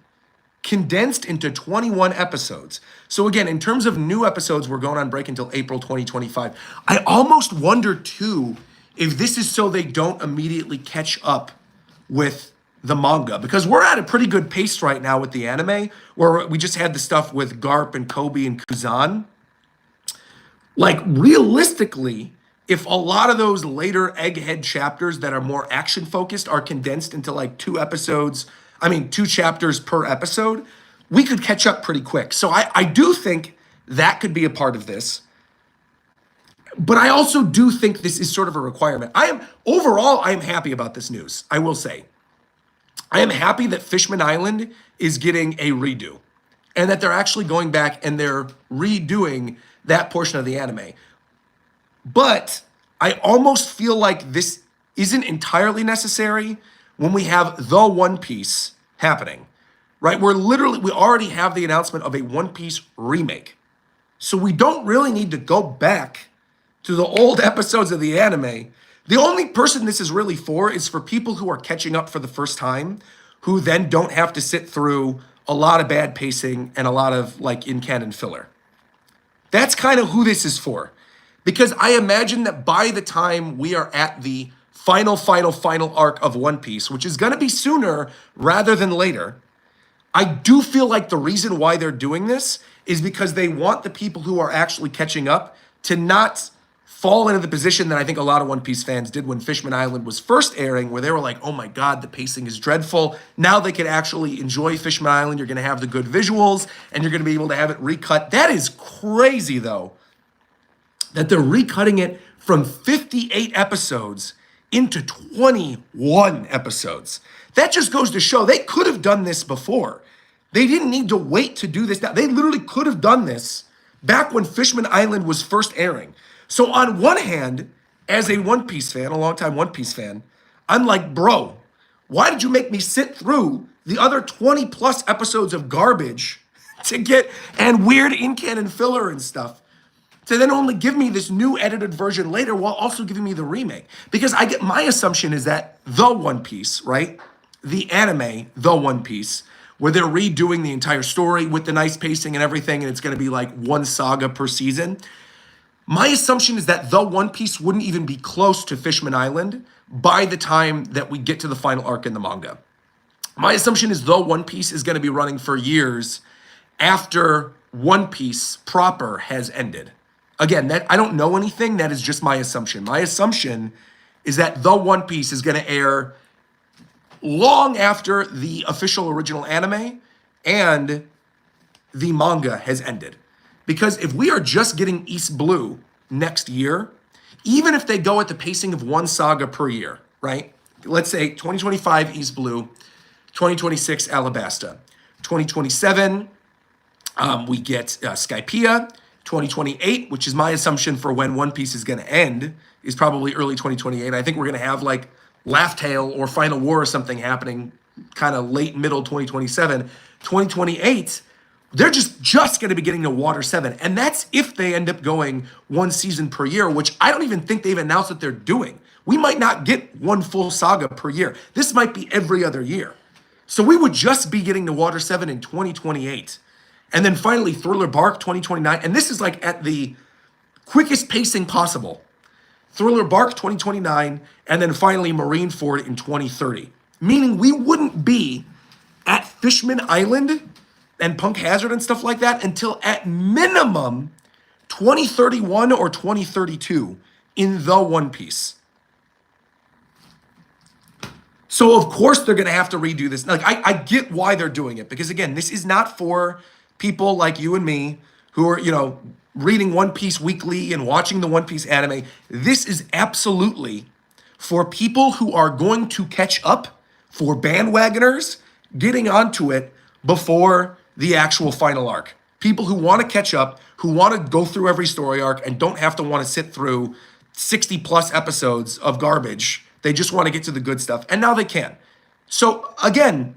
condensed into 21 episodes. So again, in terms of new episodes, we're going on break until April 2025. I almost wonder too if this is so they don't immediately catch up with the manga, because we're at a pretty good pace right now with the anime, where we just had the stuff with Garp and Kobe and Kuzan. Like, realistically, if a lot of those later Egghead chapters that are more action focused are condensed into like 2 chapters per episode, we could catch up pretty quick. So I do think that could be a part of this. But I also do think this is sort of a requirement. I am happy about this news, I will say. I am happy that Fishman Island is getting a redo and that they're actually going back and they're redoing that portion of the anime. But I almost feel like this isn't entirely necessary when we have the One Piece happening, right? We already have the announcement of a One Piece remake. So we don't really need to go back to the old episodes of the anime. The only person this is really for is for people who are catching up for the first time, who then don't have to sit through a lot of bad pacing and a lot of like in-canon filler. That's kind of who this is for. Because I imagine that by the time we are at the final arc of One Piece, which is going to be sooner rather than later, I do feel like the reason why they're doing this is because they want the people who are actually catching up to not fall into the position that I think a lot of One Piece fans did when Fishman Island was first airing, where they were like, oh my God, the pacing is dreadful. Now they can actually enjoy Fishman Island. You're going to have the good visuals and you're going to be able to have it recut. That is crazy though, that they're recutting it from 58 episodes into 21 episodes. That just goes to show they could have done this before. They didn't need to wait to do this now. They literally could have done this back when Fishman Island was first airing. So on one hand, as a One Piece fan, a longtime One Piece fan, I'm like, bro, why did you make me sit through the other 20 plus episodes of garbage to get, and weird in-canon filler and stuff, to then only give me this new edited version later while also giving me the remake? Because my assumption is that the One Piece, right? The anime, the One Piece, where they're redoing the entire story with the nice pacing and everything, and it's going to be like one saga per season. My assumption is that the One Piece wouldn't even be close to Fishman Island by the time that we get to the final arc in the manga. My assumption is the One Piece is going to be running for years after One Piece proper has ended. Again, that I don't know anything. That is just my assumption. My assumption is that the One Piece is going to air long after the official original anime and the manga has ended. Because if we are just getting East Blue next year, even if they go at the pacing of one saga per year, right? Let's say 2025 East Blue, 2026 Alabasta, 2027 we get Skypiea, 2028, which is my assumption for when One Piece is going to end, is probably early 2028. I think we're going to have like Laugh Tale or Final War or something happening kind of late middle 2027. 2028, they're just going to be getting to Water 7. And that's if they end up going one season per year, which I don't even think they've announced that they're doing. We might not get one full saga per year. This might be every other year. So we would just be getting to Water 7 in 2028. And then finally Thriller Bark 2029. And this is like at the quickest pacing possible. Thriller Bark 2029. And then finally Marineford in 2030. Meaning we wouldn't be at Fishman Island and Punk Hazard and stuff like that until at minimum 2031 or 2032 in the One Piece. So of course they're going to have to redo this. Like I get why they're doing it, because again, this is not for people like you and me who are, reading One Piece weekly and watching the One Piece anime. This is absolutely for people who are going to catch up, for bandwagoners getting onto it before the actual final arc. People who want to catch up, who want to go through every story arc and don't have to want to sit through 60 plus episodes of garbage. They just want to get to the good stuff. And now they can. So again,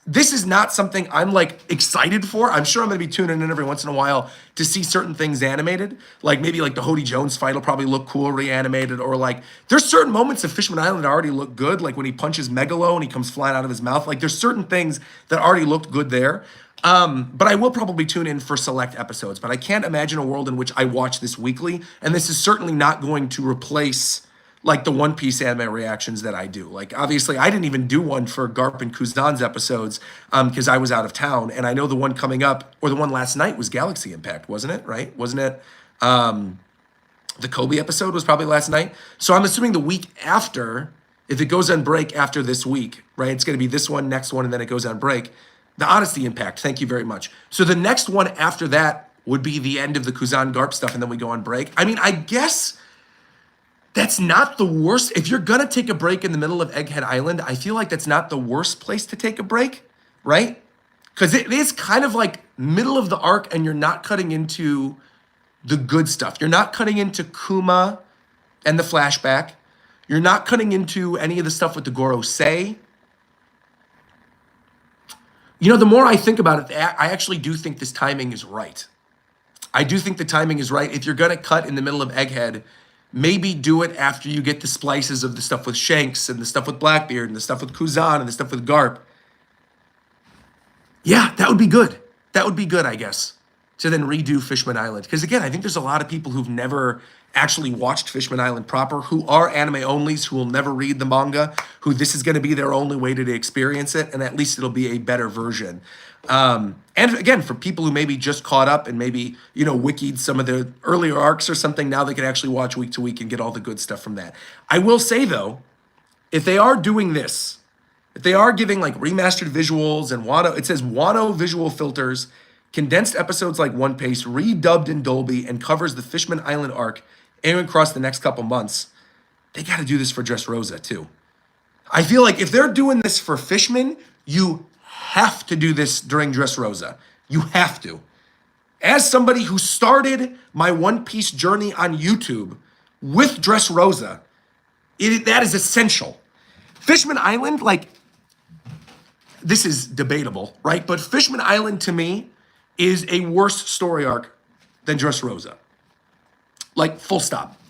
this is not something I'm like excited for. I'm sure I'm going to be tuning in every once in a while to see certain things animated. Like maybe like the Hody Jones fight will probably look cool reanimated, or like there's certain moments of Fishman Island that already look good. Like when he punches Megalo and he comes flying out of his mouth. Like there's certain things that already looked good there. But I will probably tune in for select episodes, but I can't imagine a world in which I watch this weekly. And this is certainly not going to replace like the One Piece anime reactions that I do. Like obviously I didn't even do one for Garp and Kuzan's episodes because I was out of town. And I know the one coming up, or the one last night, was Galaxy Impact, wasn't it? Right? Wasn't it? The Kobe episode was probably last night. So I'm assuming the week after, if it goes on break after this week, right? It's going to be this one, next one, and then it goes on break. The Honesty Impact, thank you very much. So the next one after that would be the end of the Kuzan Garp stuff, and then we go on break. I mean, I guess that's not the worst. If you're gonna take a break in the middle of Egghead Island, I feel like that's not the worst place to take a break, right? Because it is kind of like middle of the arc, and you're not cutting into the good stuff. You're not cutting into Kuma and the flashback. You're not cutting into any of the stuff with the Gorosei. You know, the more I think about it, I actually do think this timing is right. I do think the timing is right. If you're going to cut in the middle of Egghead, maybe do it after you get the splices of the stuff with Shanks and the stuff with Blackbeard and the stuff with Kuzan and the stuff with Garp. Yeah, that would be good. That would be good, I guess, to then redo Fishman Island. Because again, I think there's a lot of people who've never actually watched Fishman Island proper, who are anime onlys, who will never read the manga, who this is going to be their only way to experience it, and at least it'll be a better version. And again, for people who maybe just caught up and maybe, you know, wikied some of the earlier arcs or something, now they can actually watch week to week and get all the good stuff from that. I will say, though, if they are doing this, if they are giving like remastered visuals and Wano, it says Wano visual filters, condensed episodes like One Piece, redubbed in Dolby, and covers the Fishman Island arc airing across the next couple months, they got to do this for Dressrosa too. I feel like if they're doing this for Fishman, you have to do this during Dressrosa. You have to. As somebody who started my One Piece journey on YouTube with Dressrosa, that is essential. Fishman Island, like, this is debatable, right? But Fishman Island to me is a worse story arc than Dressrosa. Like, full stop.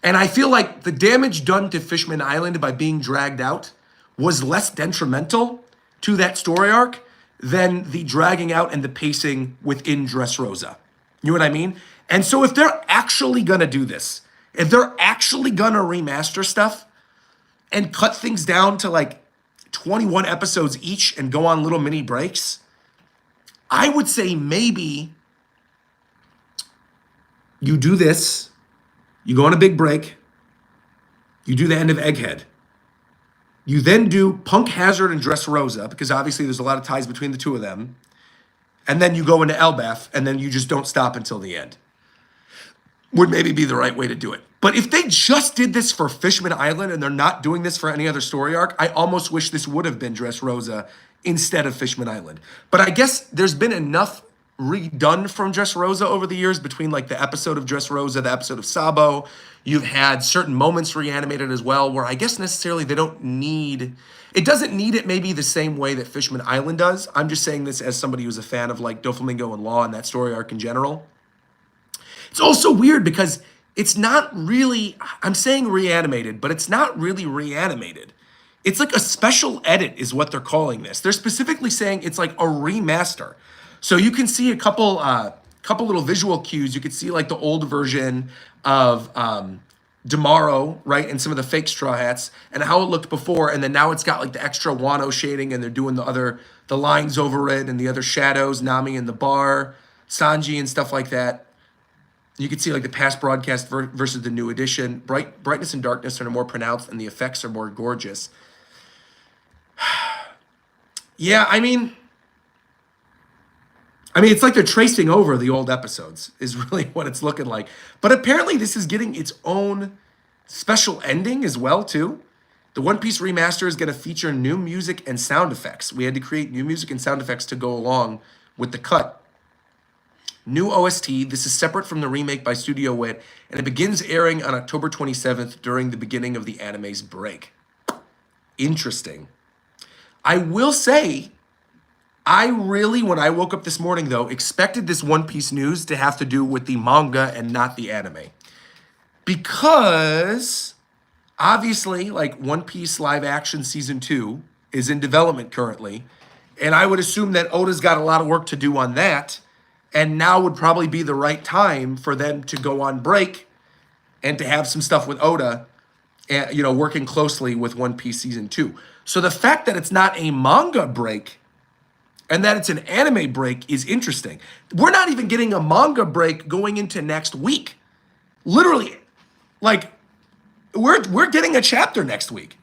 And I feel like the damage done to Fishman Island by being dragged out was less detrimental to that story arc than the dragging out and the pacing within Dressrosa. You know what I mean? And so if they're actually gonna do this, if they're actually gonna remaster stuff and cut things down to like 21 episodes each and go on little mini breaks, I would say maybe you do this, you go on a big break, you do the end of Egghead. You then do Punk Hazard and Dressrosa, because obviously there's a lot of ties between the two of them. And then you go into Elbaf, and then you just don't stop until the end. Would maybe be the right way to do it. But if they just did this for Fishman Island and they're not doing this for any other story arc, I almost wish this would have been Dressrosa instead of Fishman Island. But I guess there's been enough redone from Dressrosa over the years, between like the episode of Dressrosa, the episode of Sabo. You've had certain moments reanimated as well, where I guess necessarily they don't need, it doesn't need it maybe the same way that Fishman Island does. I'm just saying this as somebody who's a fan of like Doflamingo and Law and that story arc in general. It's also weird because it's not really, I'm saying reanimated, but it's not really reanimated. It's like a special edit is what they're calling this. They're specifically saying it's like a remaster. So you can see a couple little visual cues. You could see like the old version of Demaro, right, and some of the fake Straw Hats, and how it looked before, and then now it's got like the extra Wano shading, and they're doing the lines over it, and the other shadows, Nami in the bar, Sanji and stuff like that. You can see like the past broadcast versus the new edition. Brightness and darkness are more pronounced, and the effects are more gorgeous. Yeah, I mean, it's like they're tracing over the old episodes is really what it's looking like. But apparently this is getting its own special ending as well, too. The One Piece remaster is going to feature new music and sound effects. We had to create new music and sound effects to go along with the cut. New OST. This is separate from the remake by Studio Wit, and it begins airing on October 27th during the beginning of the anime's break. Interesting. I will say, I really, when I woke up this morning though, expected this One Piece news to have to do with the manga and not the anime. Because obviously, like, One Piece live action season 2 is in development currently. And I would assume that Oda's got a lot of work to do on that. And now would probably be the right time for them to go on break and to have some stuff with Oda, you know, working closely with One Piece season 2. So the fact that it's not a manga break and that it's an anime break is interesting. We're not even getting a manga break going into next week. Literally, like, we're getting a chapter next week.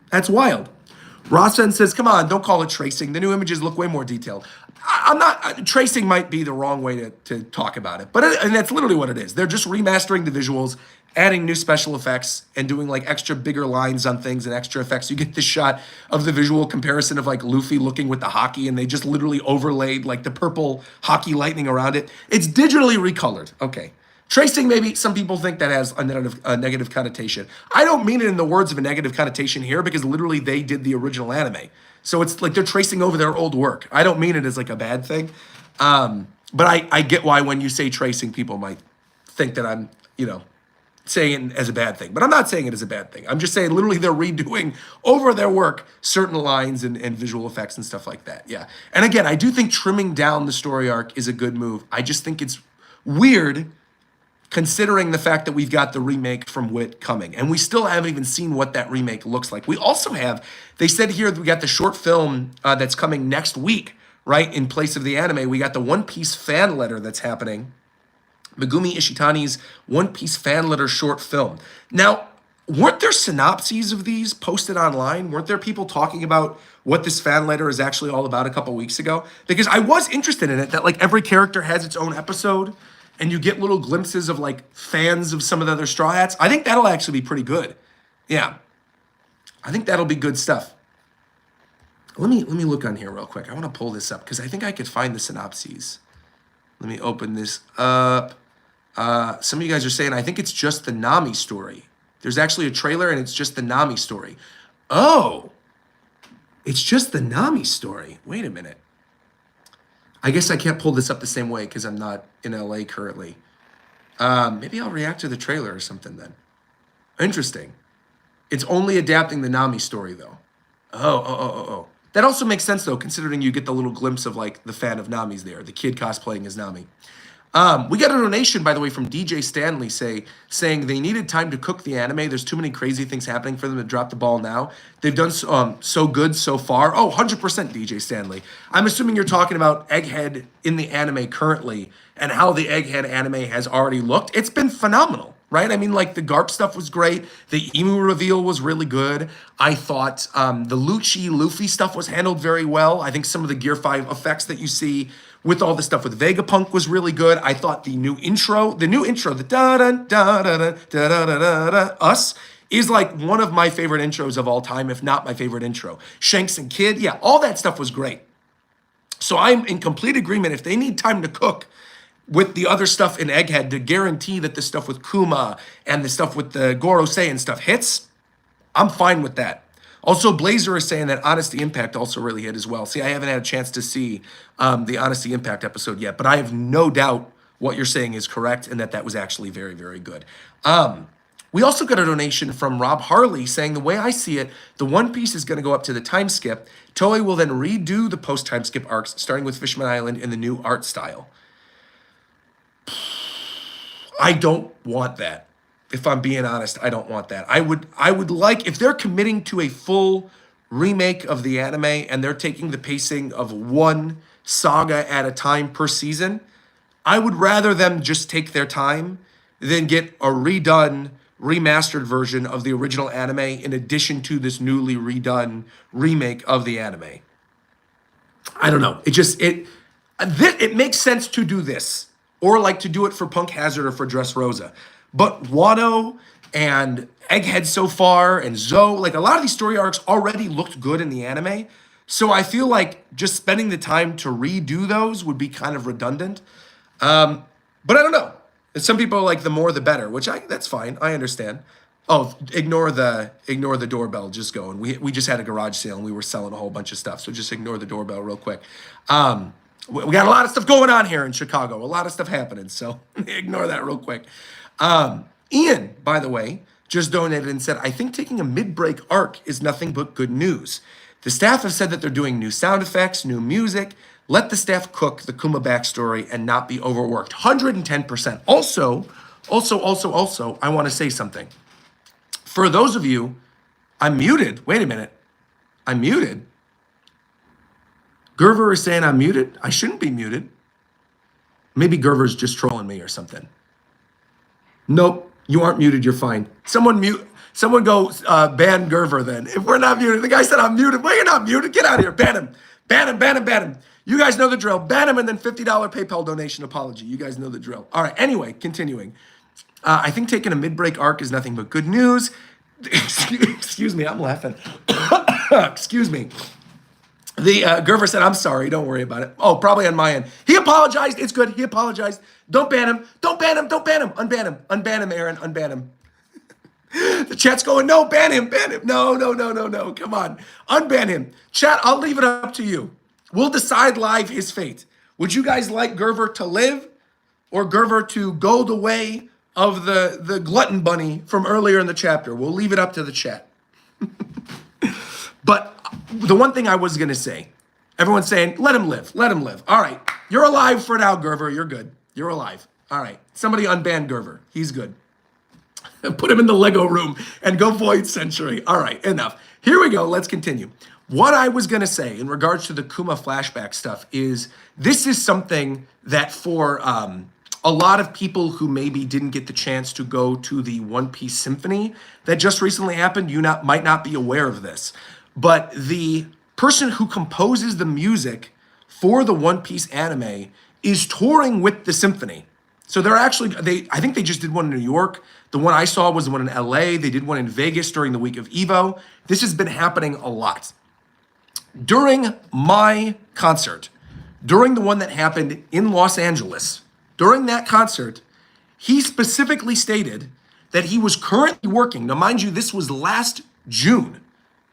That's wild. Rasen says, come on, don't call it tracing. The new images look way more detailed. I'm not, tracing might be the wrong way to talk about it, but and that's literally what it is. They're just remastering the visuals, adding new special effects, and doing like extra bigger lines on things and extra effects. You get this shot of the visual comparison of like Luffy looking with the hockey, and they just literally overlaid like the purple hockey lightning around it. It's digitally recolored. Okay. Tracing, maybe some people think that has a negative connotation. I don't mean it in the words of a negative connotation here because literally they did the original anime. So it's like they're tracing over their old work. I don't mean it as like a bad thing. But I get why when you say tracing, people might think that I'm, you know, saying it as a bad thing. But I'm not saying it as a bad thing. I'm just saying literally they're redoing over their work certain lines and visual effects and stuff like that. Yeah. And again, I do think trimming down the story arc is a good move. I just think it's weird considering the fact that we've got the remake from Wit coming. And we still haven't even seen what that remake looks like. We also have, they said here that we got the short film that's coming next week, right? In place of the anime, we got the One Piece fan letter that's happening. Megumi Ishitani's One Piece fan letter short film. Now, weren't there synopses of these posted online? Weren't there people talking about what this fan letter is actually all about a couple weeks ago? Because I was interested in it, that like every character has its own episode, and you get little glimpses of like fans of some of the other Straw Hats. I think that'll actually be pretty good. Yeah. I think that'll be good stuff. Let me look on here real quick. I want to pull this up because I think I could find the synopses. Let me open this up. Some of you guys are saying, I think it's just the Nami story. There's actually a trailer and it's just the Nami story. Oh, it's just the Nami story. Wait a minute. I guess I can't pull this up the same way because I'm not in LA currently. Maybe I'll react to the trailer or something then. Interesting. It's only adapting the Nami story though. Oh. That also makes sense though, considering you get the little glimpse of like the fan of Nami's there, the kid cosplaying as Nami. We got a donation, by the way, from DJ Stanley saying they needed time to cook the anime. There's too many crazy things happening for them to drop the ball now. They've done so good so far. Oh, 100% DJ Stanley. I'm assuming you're talking about Egghead in the anime currently and how the Egghead anime has already looked. It's been phenomenal, right? I mean, like the Garp stuff was great. The Emu reveal was really good. I thought the Lucci Luffy stuff was handled very well. I think some of the Gear 5 effects that you see with all the stuff with Vegapunk was really good. I thought the new intro, the da-da-da-da-da-da-da-da-da, Us, is like one of my favorite intros of all time, if not my favorite intro. Shanks and Kid, yeah, all that stuff was great. So I'm in complete agreement. If they need time to cook with the other stuff in Egghead to guarantee that the stuff with Kuma and the stuff with the Gorosei and stuff hits, I'm fine with that. Also, Blazer is saying that Honesty Impact also really hit as well. See, I haven't had a chance to see the Honesty Impact episode yet, but I have no doubt what you're saying is correct and that was actually very, very good. We also got a donation from Rob Harley saying, the way I see it, the One Piece is going to go up to the time skip. Toei will then redo the post-time skip arcs, starting with Fishman Island in the new art style. I don't want that. If I'm being honest, I don't want that. I would like, if they're committing to a full remake of the anime and they're taking the pacing of one saga at a time per season, I would rather them just take their time than get a redone, remastered version of the original anime in addition to this newly redone remake of the anime. I don't know. It makes sense to do this, or like to do it for Punk Hazard or for Dressrosa. But Wano and Egghead so far and Zoe, like a lot of these story arcs already looked good in the anime. So I feel like just spending the time to redo those would be kind of redundant. But I don't know. Some people are like the more the better, which that's fine. I understand. Oh, ignore the doorbell just going. We just had a garage sale and we were selling a whole bunch of stuff. So just ignore the doorbell real quick. We got a lot of stuff going on here in Chicago. A lot of stuff happening. So ignore that real quick. Ian, by the way, just donated and said, I think taking a mid-break arc is nothing but good news. The staff have said that they're doing new sound effects, new music. Let the staff cook the Kuma backstory and not be overworked. 110%. Also, I want to say something. For those of you, I'm muted. Wait a minute. I'm muted. Gerver is saying I'm muted. I shouldn't be muted. Maybe Gerver's just trolling me or something. Nope, you aren't muted. You're fine. Someone go ban Gerver then. If we're not muted, the guy said I'm muted. Well, you're not muted. Get out of here. Ban him. Ban him, ban him, ban him. You guys know the drill. Ban him and then $50 PayPal donation apology. You guys know the drill. All right, anyway, continuing. I think taking a mid-break arc is nothing but good news. Excuse me, I'm laughing. Excuse me. The Gerver said, I'm sorry, don't worry about it. Oh, probably on my end. He apologized. It's good. He apologized. Don't ban him. Don't ban him. Don't ban him. Unban him. Unban him, Aaron. Unban him. The chat's going, no, ban him. Ban him. No. Come on. Unban him. Chat, I'll leave it up to you. We'll decide live his fate. Would you guys like Gerver to live or Gerver to go the way of the glutton bunny from earlier in the chapter? We'll leave it up to the chat. But the one thing I was going to say, everyone's saying, let him live. Let him live. All right. You're alive for now, Gerver. You're good. You're alive. All right. Somebody unban Gerver. He's good. Put him in the Lego room and go Void Century. All right. Enough. Here we go. Let's continue. What I was going to say in regards to the Kuma flashback stuff is this is something that for a lot of people who maybe didn't get the chance to go to the One Piece Symphony that just recently happened, might not be aware of this. But the person who composes the music for the One Piece anime is touring with the symphony. So they're actually, I think they just did one in New York. The one I saw was the one in LA. They did one in Vegas during the week of Evo. This has been happening a lot. During my concert, during the one that happened in Los Angeles, during that concert, he specifically stated that he was currently working. Now, mind you, this was last June.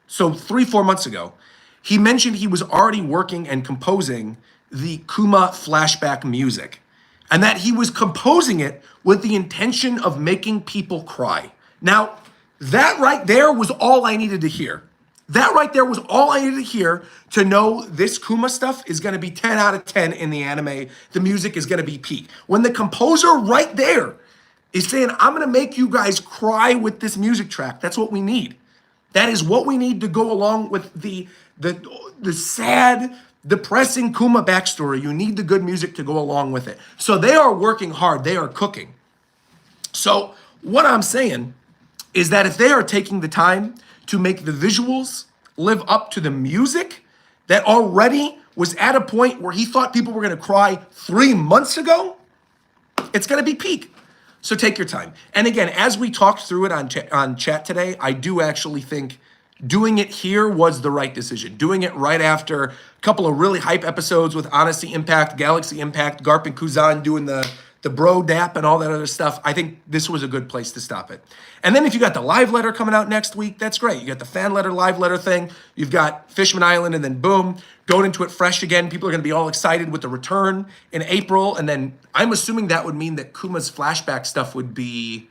So 3-4 months ago, he mentioned he was already working and composing the Kuma flashback music and that he was composing it with the intention of making people cry. Now, that right there was all I needed to hear. That right there was all I needed to hear to know this Kuma stuff is going to be 10 out of 10 in the anime. The music is going to be peak. When the composer right there is saying, I'm going to make you guys cry with this music track, that's what we need. That is what we need to go along with the sad, depressing Kuma backstory. You need the good music to go along with it. So they are working hard. They are cooking. So what I'm saying is that if they are taking the time to make the visuals live up to the music that already was at a point where he thought people were going to cry 3 months ago, it's going to be peak. So take your time. And again, as we talked through it on chat today, I do actually think doing it here was the right decision. Doing it right after a couple of really hype episodes with Honesty Impact, Galaxy Impact, Garp and Kuzan doing the bro dap and all that other stuff. I think this was a good place to stop it. And then if you got the live letter coming out next week, that's great. You got the fan letter, live letter thing. You've got Fishman Island, and then boom, going into it fresh again. People are going to be all excited with the return in April. And then I'm assuming that would mean that Kuma's flashback stuff would be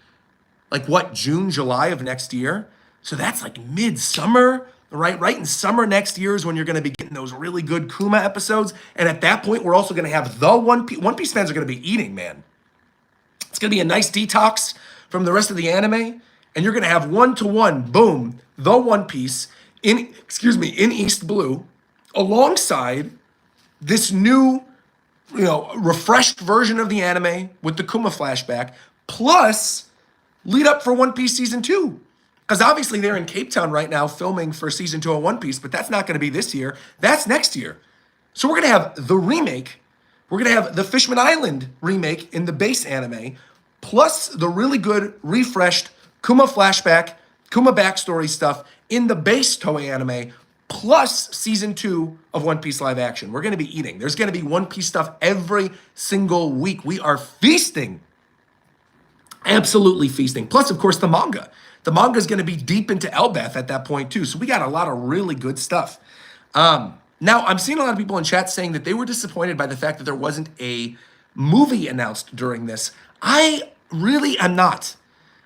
like what, June, July of next year? So that's like midsummer, right? Right in summer next year is when you're going to be getting those really good Kuma episodes. And at that point, we're also going to have the One Piece fans are going to be eating, man. It's going to be a nice detox from the rest of the anime. And you're going to have 1-to-1, boom, the One Piece in East Blue alongside this new, refreshed version of the anime with the Kuma flashback, plus lead up for One Piece Season 2. Because obviously they're in Cape Town right now filming for Season 2 of One Piece, but that's not going to be this year. That's next year. So we're going to have the remake. We're going to have the Fishman Island remake in the base anime, plus the really good, refreshed Kuma flashback, Kuma backstory stuff in the base Toei anime, plus season 2 of One Piece live action. We're going to be eating. There's going to be One Piece stuff every single week. We are feasting. Absolutely feasting. Plus, of course, the manga. The manga is going to be deep into Elbaf at that point, too. So we got a lot of really good stuff. Now, I'm seeing a lot of people in chat saying that they were disappointed by the fact that there wasn't a movie announced during this. I really am not.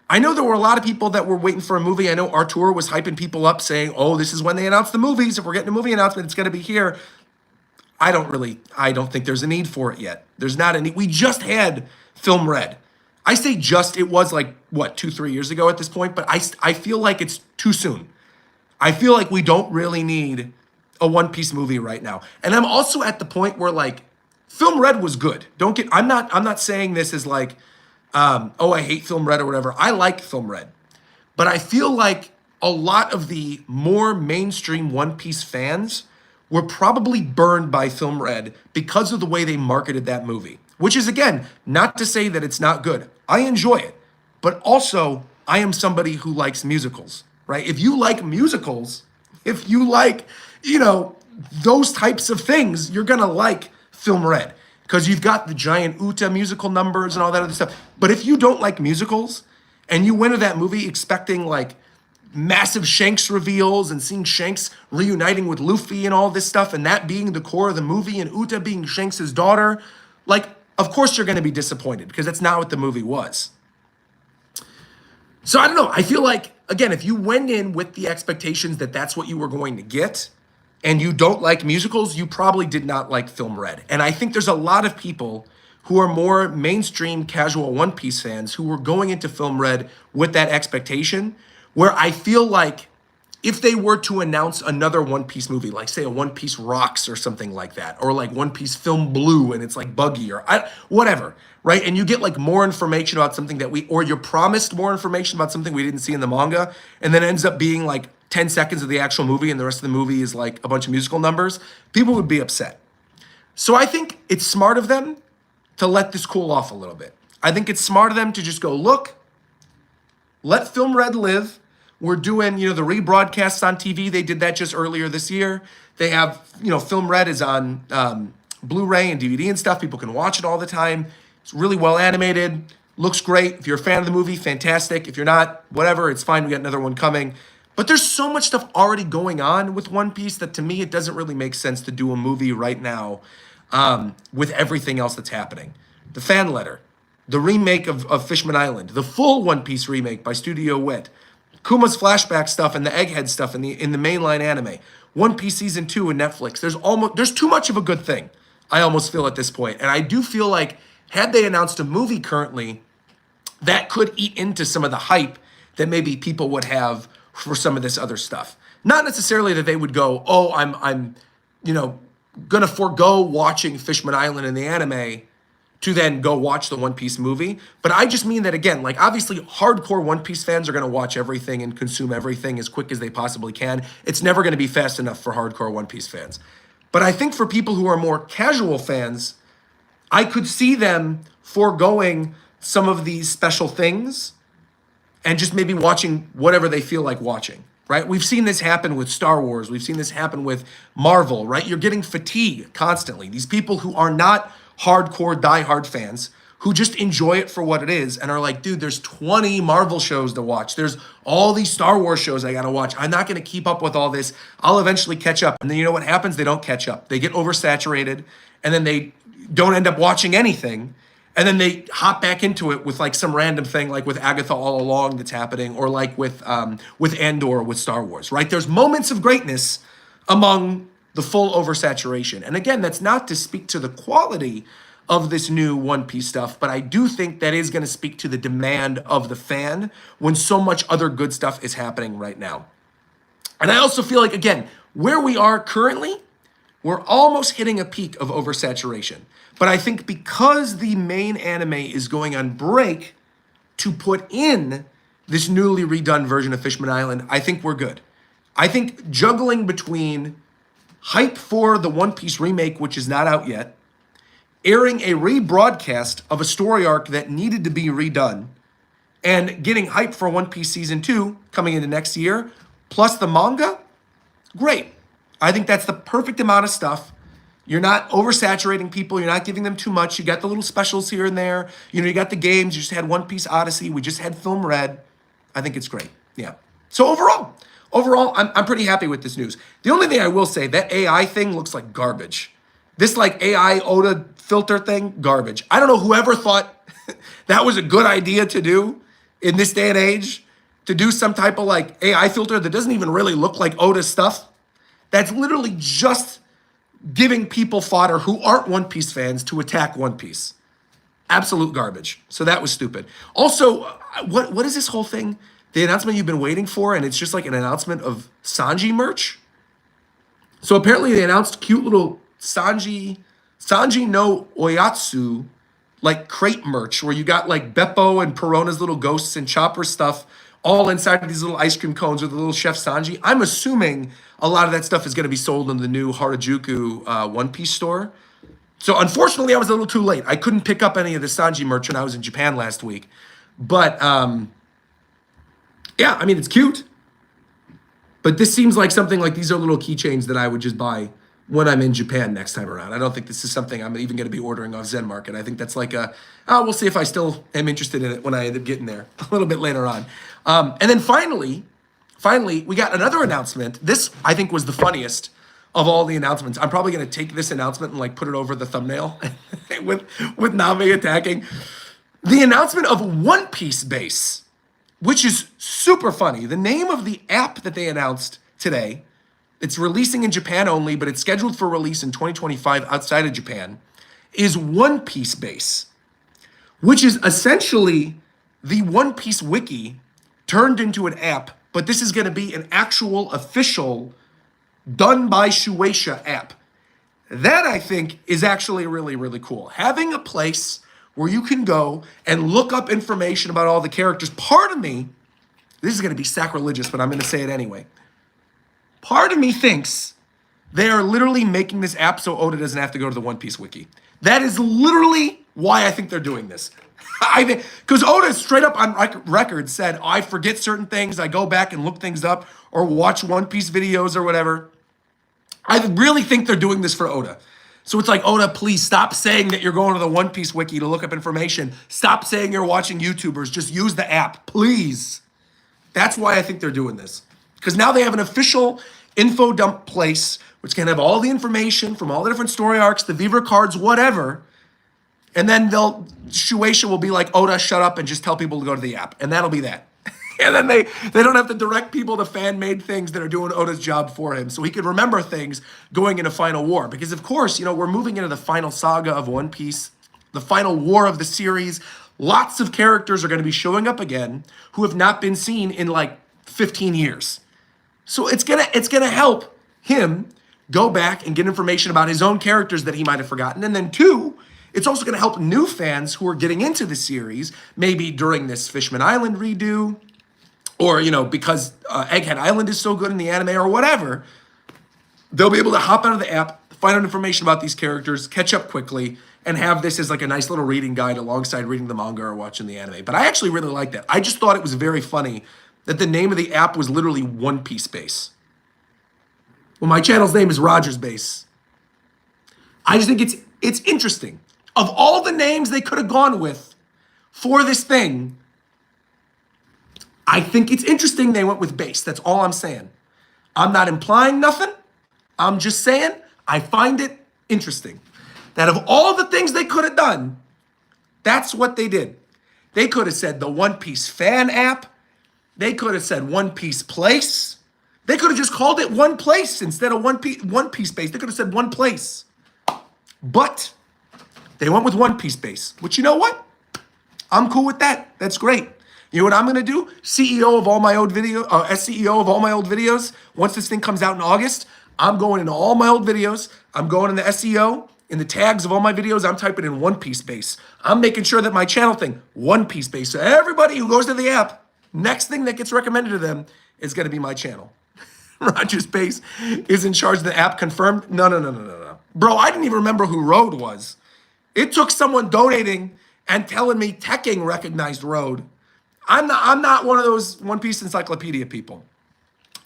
I know there were a lot of people that were waiting for a movie. I know Artur was hyping people up saying, oh, this is when they announce the movies. If we're getting a movie announcement, it's going to be here. I don't think there's a need for it yet. There's not a need. We just had Film Red. I say just, it was like, what, 2-3 years ago at this point, but I feel like it's too soon. I feel like we don't really need a One Piece movie right now. And I'm also at the point where like Film Red was good. I'm not saying this as like, oh, I hate Film Red or whatever. I like Film Red. But I feel like a lot of the more mainstream One Piece fans were probably burned by Film Red because of the way they marketed that movie. Which is, again, not to say that it's not good. I enjoy it. But also, I am somebody who likes musicals, right? If you like musicals, if you like, those types of things, you're going to like Film Red. Because you've got the giant Uta musical numbers and all that other stuff. But if you don't like musicals, and you went to that movie expecting, like, massive Shanks reveals and seeing Shanks reuniting with Luffy and all this stuff, and that being the core of the movie, and Uta being Shanks' daughter, like, of course you're going to be disappointed, because that's not what the movie was. So I don't know. I feel like, again, if you went in with the expectations that that's what you were going to get, and you don't like musicals, you probably did not like Film Red. And I think there's a lot of people who are more mainstream casual One Piece fans who were going into Film Red with that expectation, where I feel like if they were to announce another One Piece movie, like say a One Piece Rocks or something like that, or like One Piece Film Blue and it's like Buggy or whatever, right? And you get like more information about something or you're promised more information about something we didn't see in the manga, and then ends up being like 10 seconds of the actual movie and the rest of the movie is like a bunch of musical numbers, people would be upset. So I think it's smart of them to let this cool off a little bit. I think it's smart of them to just go, look, let Film Red live. We're doing, the rebroadcasts on TV. They did that just earlier this year. They have, Film Red is on Blu-ray and DVD and stuff. People can watch it all the time. It's really well animated. Looks great. If you're a fan of the movie, fantastic. If you're not, whatever, it's fine. We got another one coming. But there's so much stuff already going on with One Piece that to me, it doesn't really make sense to do a movie right now with everything else that's happening. The fan letter, the remake of Fishman Island, the full One Piece remake by Studio Wit, Kuma's flashback stuff and the Egghead stuff in the mainline anime, One Piece Season 2 in Netflix. There's too much of a good thing, I almost feel at this point. And I do feel like had they announced a movie currently, that could eat into some of the hype that maybe people would have for some of this other stuff. Not necessarily that they would go, oh, I'm gonna forego watching Fishman Island in the anime to then go watch the One Piece movie. But I just mean that, again, like obviously hardcore One Piece fans are going to watch everything and consume everything as quick as they possibly can. It's never going to be fast enough for hardcore One Piece fans. But I think for people who are more casual fans, I could see them foregoing some of these special things and just maybe watching whatever they feel like watching, right? We've seen this happen with Star Wars. We've seen this happen with Marvel, right? You're getting fatigue constantly. These people who are not hardcore diehard fans who just enjoy it for what it is and are like, dude, there's 20 Marvel shows to watch. There's all these Star Wars shows I gotta watch. I'm not gonna keep up with all this. I'll eventually catch up. And then you know what happens? They don't catch up. They get oversaturated and then they don't end up watching anything. And then they hop back into it with like some random thing, like with Agatha All Along that's happening, or like with Andor with Star Wars, right? There's moments of greatness among the full oversaturation. And again, that's not to speak to the quality of this new One Piece stuff, but I do think that is going to speak to the demand of the fan when so much other good stuff is happening right now. And I also feel like, again, where we are currently, we're almost hitting a peak of oversaturation. But I think because the main anime is going on break to put in this newly redone version of Fishman Island, I think we're good. I think juggling between hype for the One Piece remake, which is not out yet, airing a rebroadcast of a story arc that needed to be redone, and getting hype for One Piece Season 2 coming into next year, plus the manga, great. I think that's the perfect amount of stuff. You're not oversaturating people. You're not giving them too much. You got the little specials here and there. You got the games. You just had One Piece Odyssey. We just had Film Red. I think it's great. Yeah. So overall, I'm pretty happy with this news. The only thing I will say, that AI thing looks like garbage. This like AI Oda filter thing, garbage. I don't know whoever thought that was a good idea to do in this day and age, to do some type of like AI filter that doesn't even really look like Oda stuff. That's literally just giving people fodder who aren't One Piece fans to attack One Piece. Absolute garbage. So that was stupid. Also, what is this whole thing? The announcement you've been waiting for, and it's just like an announcement of Sanji merch. So apparently they announced cute little Sanji no Oyatsu like crate merch where you got like Beppo and Perona's little ghosts and Chopper stuff all inside of these little ice cream cones with the little Chef Sanji. I'm assuming a lot of that stuff is going to be sold in the new Harajuku One Piece store. So unfortunately, I was a little too late. I couldn't pick up any of the Sanji merch when I was in Japan last week. But yeah, I mean, it's cute. But this seems like something like these are little keychains that I would just buy when I'm in Japan next time around. I don't think this is something I'm even going to be ordering off Zen Market. I think that's like we'll see if I still am interested in it when I end up getting there a little bit later on. And then finally, we got another announcement. This, I think, was the funniest of all the announcements. I'm probably going to take this announcement and like put it over the thumbnail with Nami attacking. The announcement of One Piece Base, which is super funny. The name of the app that they announced today, it's releasing in Japan only, but it's scheduled for release in 2025 outside of Japan, is One Piece Base, which is essentially the One Piece wiki turned into an app, but this is going to be an actual official done by Shueisha app. That, I think, is actually really, really cool. Having a place where you can go and look up information about all the characters. Part of me, this is going to be sacrilegious, but I'm going to say it anyway. Part of me thinks they are literally making this app so Oda doesn't have to go to the One Piece wiki. That is literally why I think they're doing this. I think because Oda straight up on record said, I forget certain things, I go back and look things up or watch One Piece videos or whatever. I really think they're doing this for Oda. So it's like, Oda, please stop saying that you're going to the One Piece wiki to look up information. Stop saying you're watching YouTubers. Just use the app, please. That's why I think they're doing this. Because now they have an official info dump place, which can have all the information from all the different story arcs, the Viver cards, whatever. And then Shueisha will be like, Oda, shut up and just tell people to go to the app. And that'll be that. And then they don't have to direct people to fan-made things that are doing Oda's job for him. So he could remember things going into Final War. Because, of course, we're moving into the final saga of One Piece, the final war of the series. Lots of characters are going to be showing up again who have not been seen in, like, 15 years. So it's gonna help him go back and get information about his own characters that he might have forgotten. And then, two, it's also going to help new fans who are getting into the series, maybe during this Fishman Island redo, or, because Egghead Island is so good in the anime or whatever, they'll be able to hop out of the app, find out information about these characters, catch up quickly, and have this as like a nice little reading guide alongside reading the manga or watching the anime. But I actually really like that. I just thought it was very funny that the name of the app was literally One Piece Base. Well, my channel's name is RogersBase. I just think it's interesting. Of all the names they could have gone with for this thing, I think it's interesting they went with base. That's all I'm saying. I'm not implying nothing. I'm just saying I find it interesting that of all the things they could have done, that's what they did. They could have said the One Piece fan app. They could have said One Piece place. They could have just called it One Place instead of One Piece Base. They could have said One Place. But they went with One Piece Base, which, you know what? I'm cool with that. That's great. You know what I'm going to do? SCEO of all my old videos. Once this thing comes out in August, I'm going into all my old videos. I'm going in the SEO, in the tags of all my videos, I'm typing in One Piece Base. I'm making sure that my channel thing, One Piece Base. So everybody who goes to the app, next thing that gets recommended to them is going to be my channel. RogersBase is in charge of the app, confirmed? No. Bro, I didn't even remember who Road was. It took someone donating and telling me Tekking recognized Road. I'm not one of those One Piece encyclopedia people.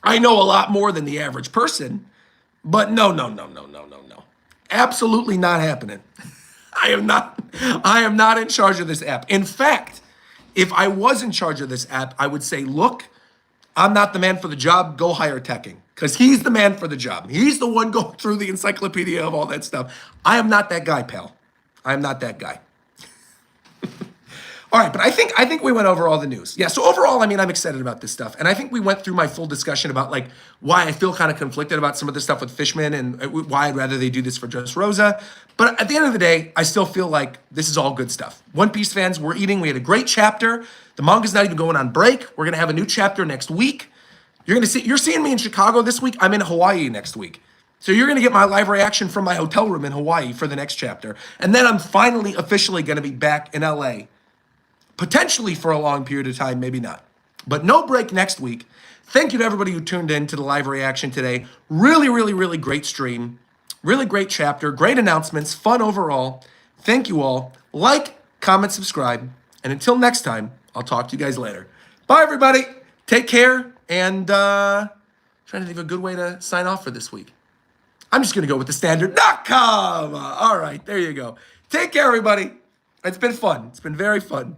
I know a lot more than the average person, But no, no, no, no, no, no, no. Absolutely not happening. I am not in charge of this app. In fact, if I was in charge of this app, I would say, look, I'm not the man for the job. Go hire Teching. Because he's the man for the job. He's the one going through the encyclopedia of all that stuff. I am not that guy, pal. I am not that guy. All right, but I think we went over all the news. Yeah, so overall, I mean, I'm excited about this stuff. And I think we went through my full discussion about like why I feel kind of conflicted about some of the stuff with Fishman and why I'd rather they do this for just Rosa. But at the end of the day, I still feel like this is all good stuff. One Piece fans, we're eating. We had a great chapter. The manga's not even going on break. We're gonna have a new chapter next week. You're seeing me in Chicago this week. I'm in Hawaii next week. So you're gonna get my live reaction from my hotel room in Hawaii for the next chapter. And then I'm finally officially gonna be back in LA. Potentially for a long period of time, maybe not. But no break next week. Thank you to everybody who tuned in to the live reaction today. Really, really, really great stream. Really great chapter. Great announcements. Fun overall. Thank you all. Like, comment, subscribe. And until next time, I'll talk to you guys later. Bye, everybody. Take care. And trying to think of a good way to sign off for this week. I'm just going to go with the standard. All right, there you go. Take care, everybody. It's been fun. It's been very fun.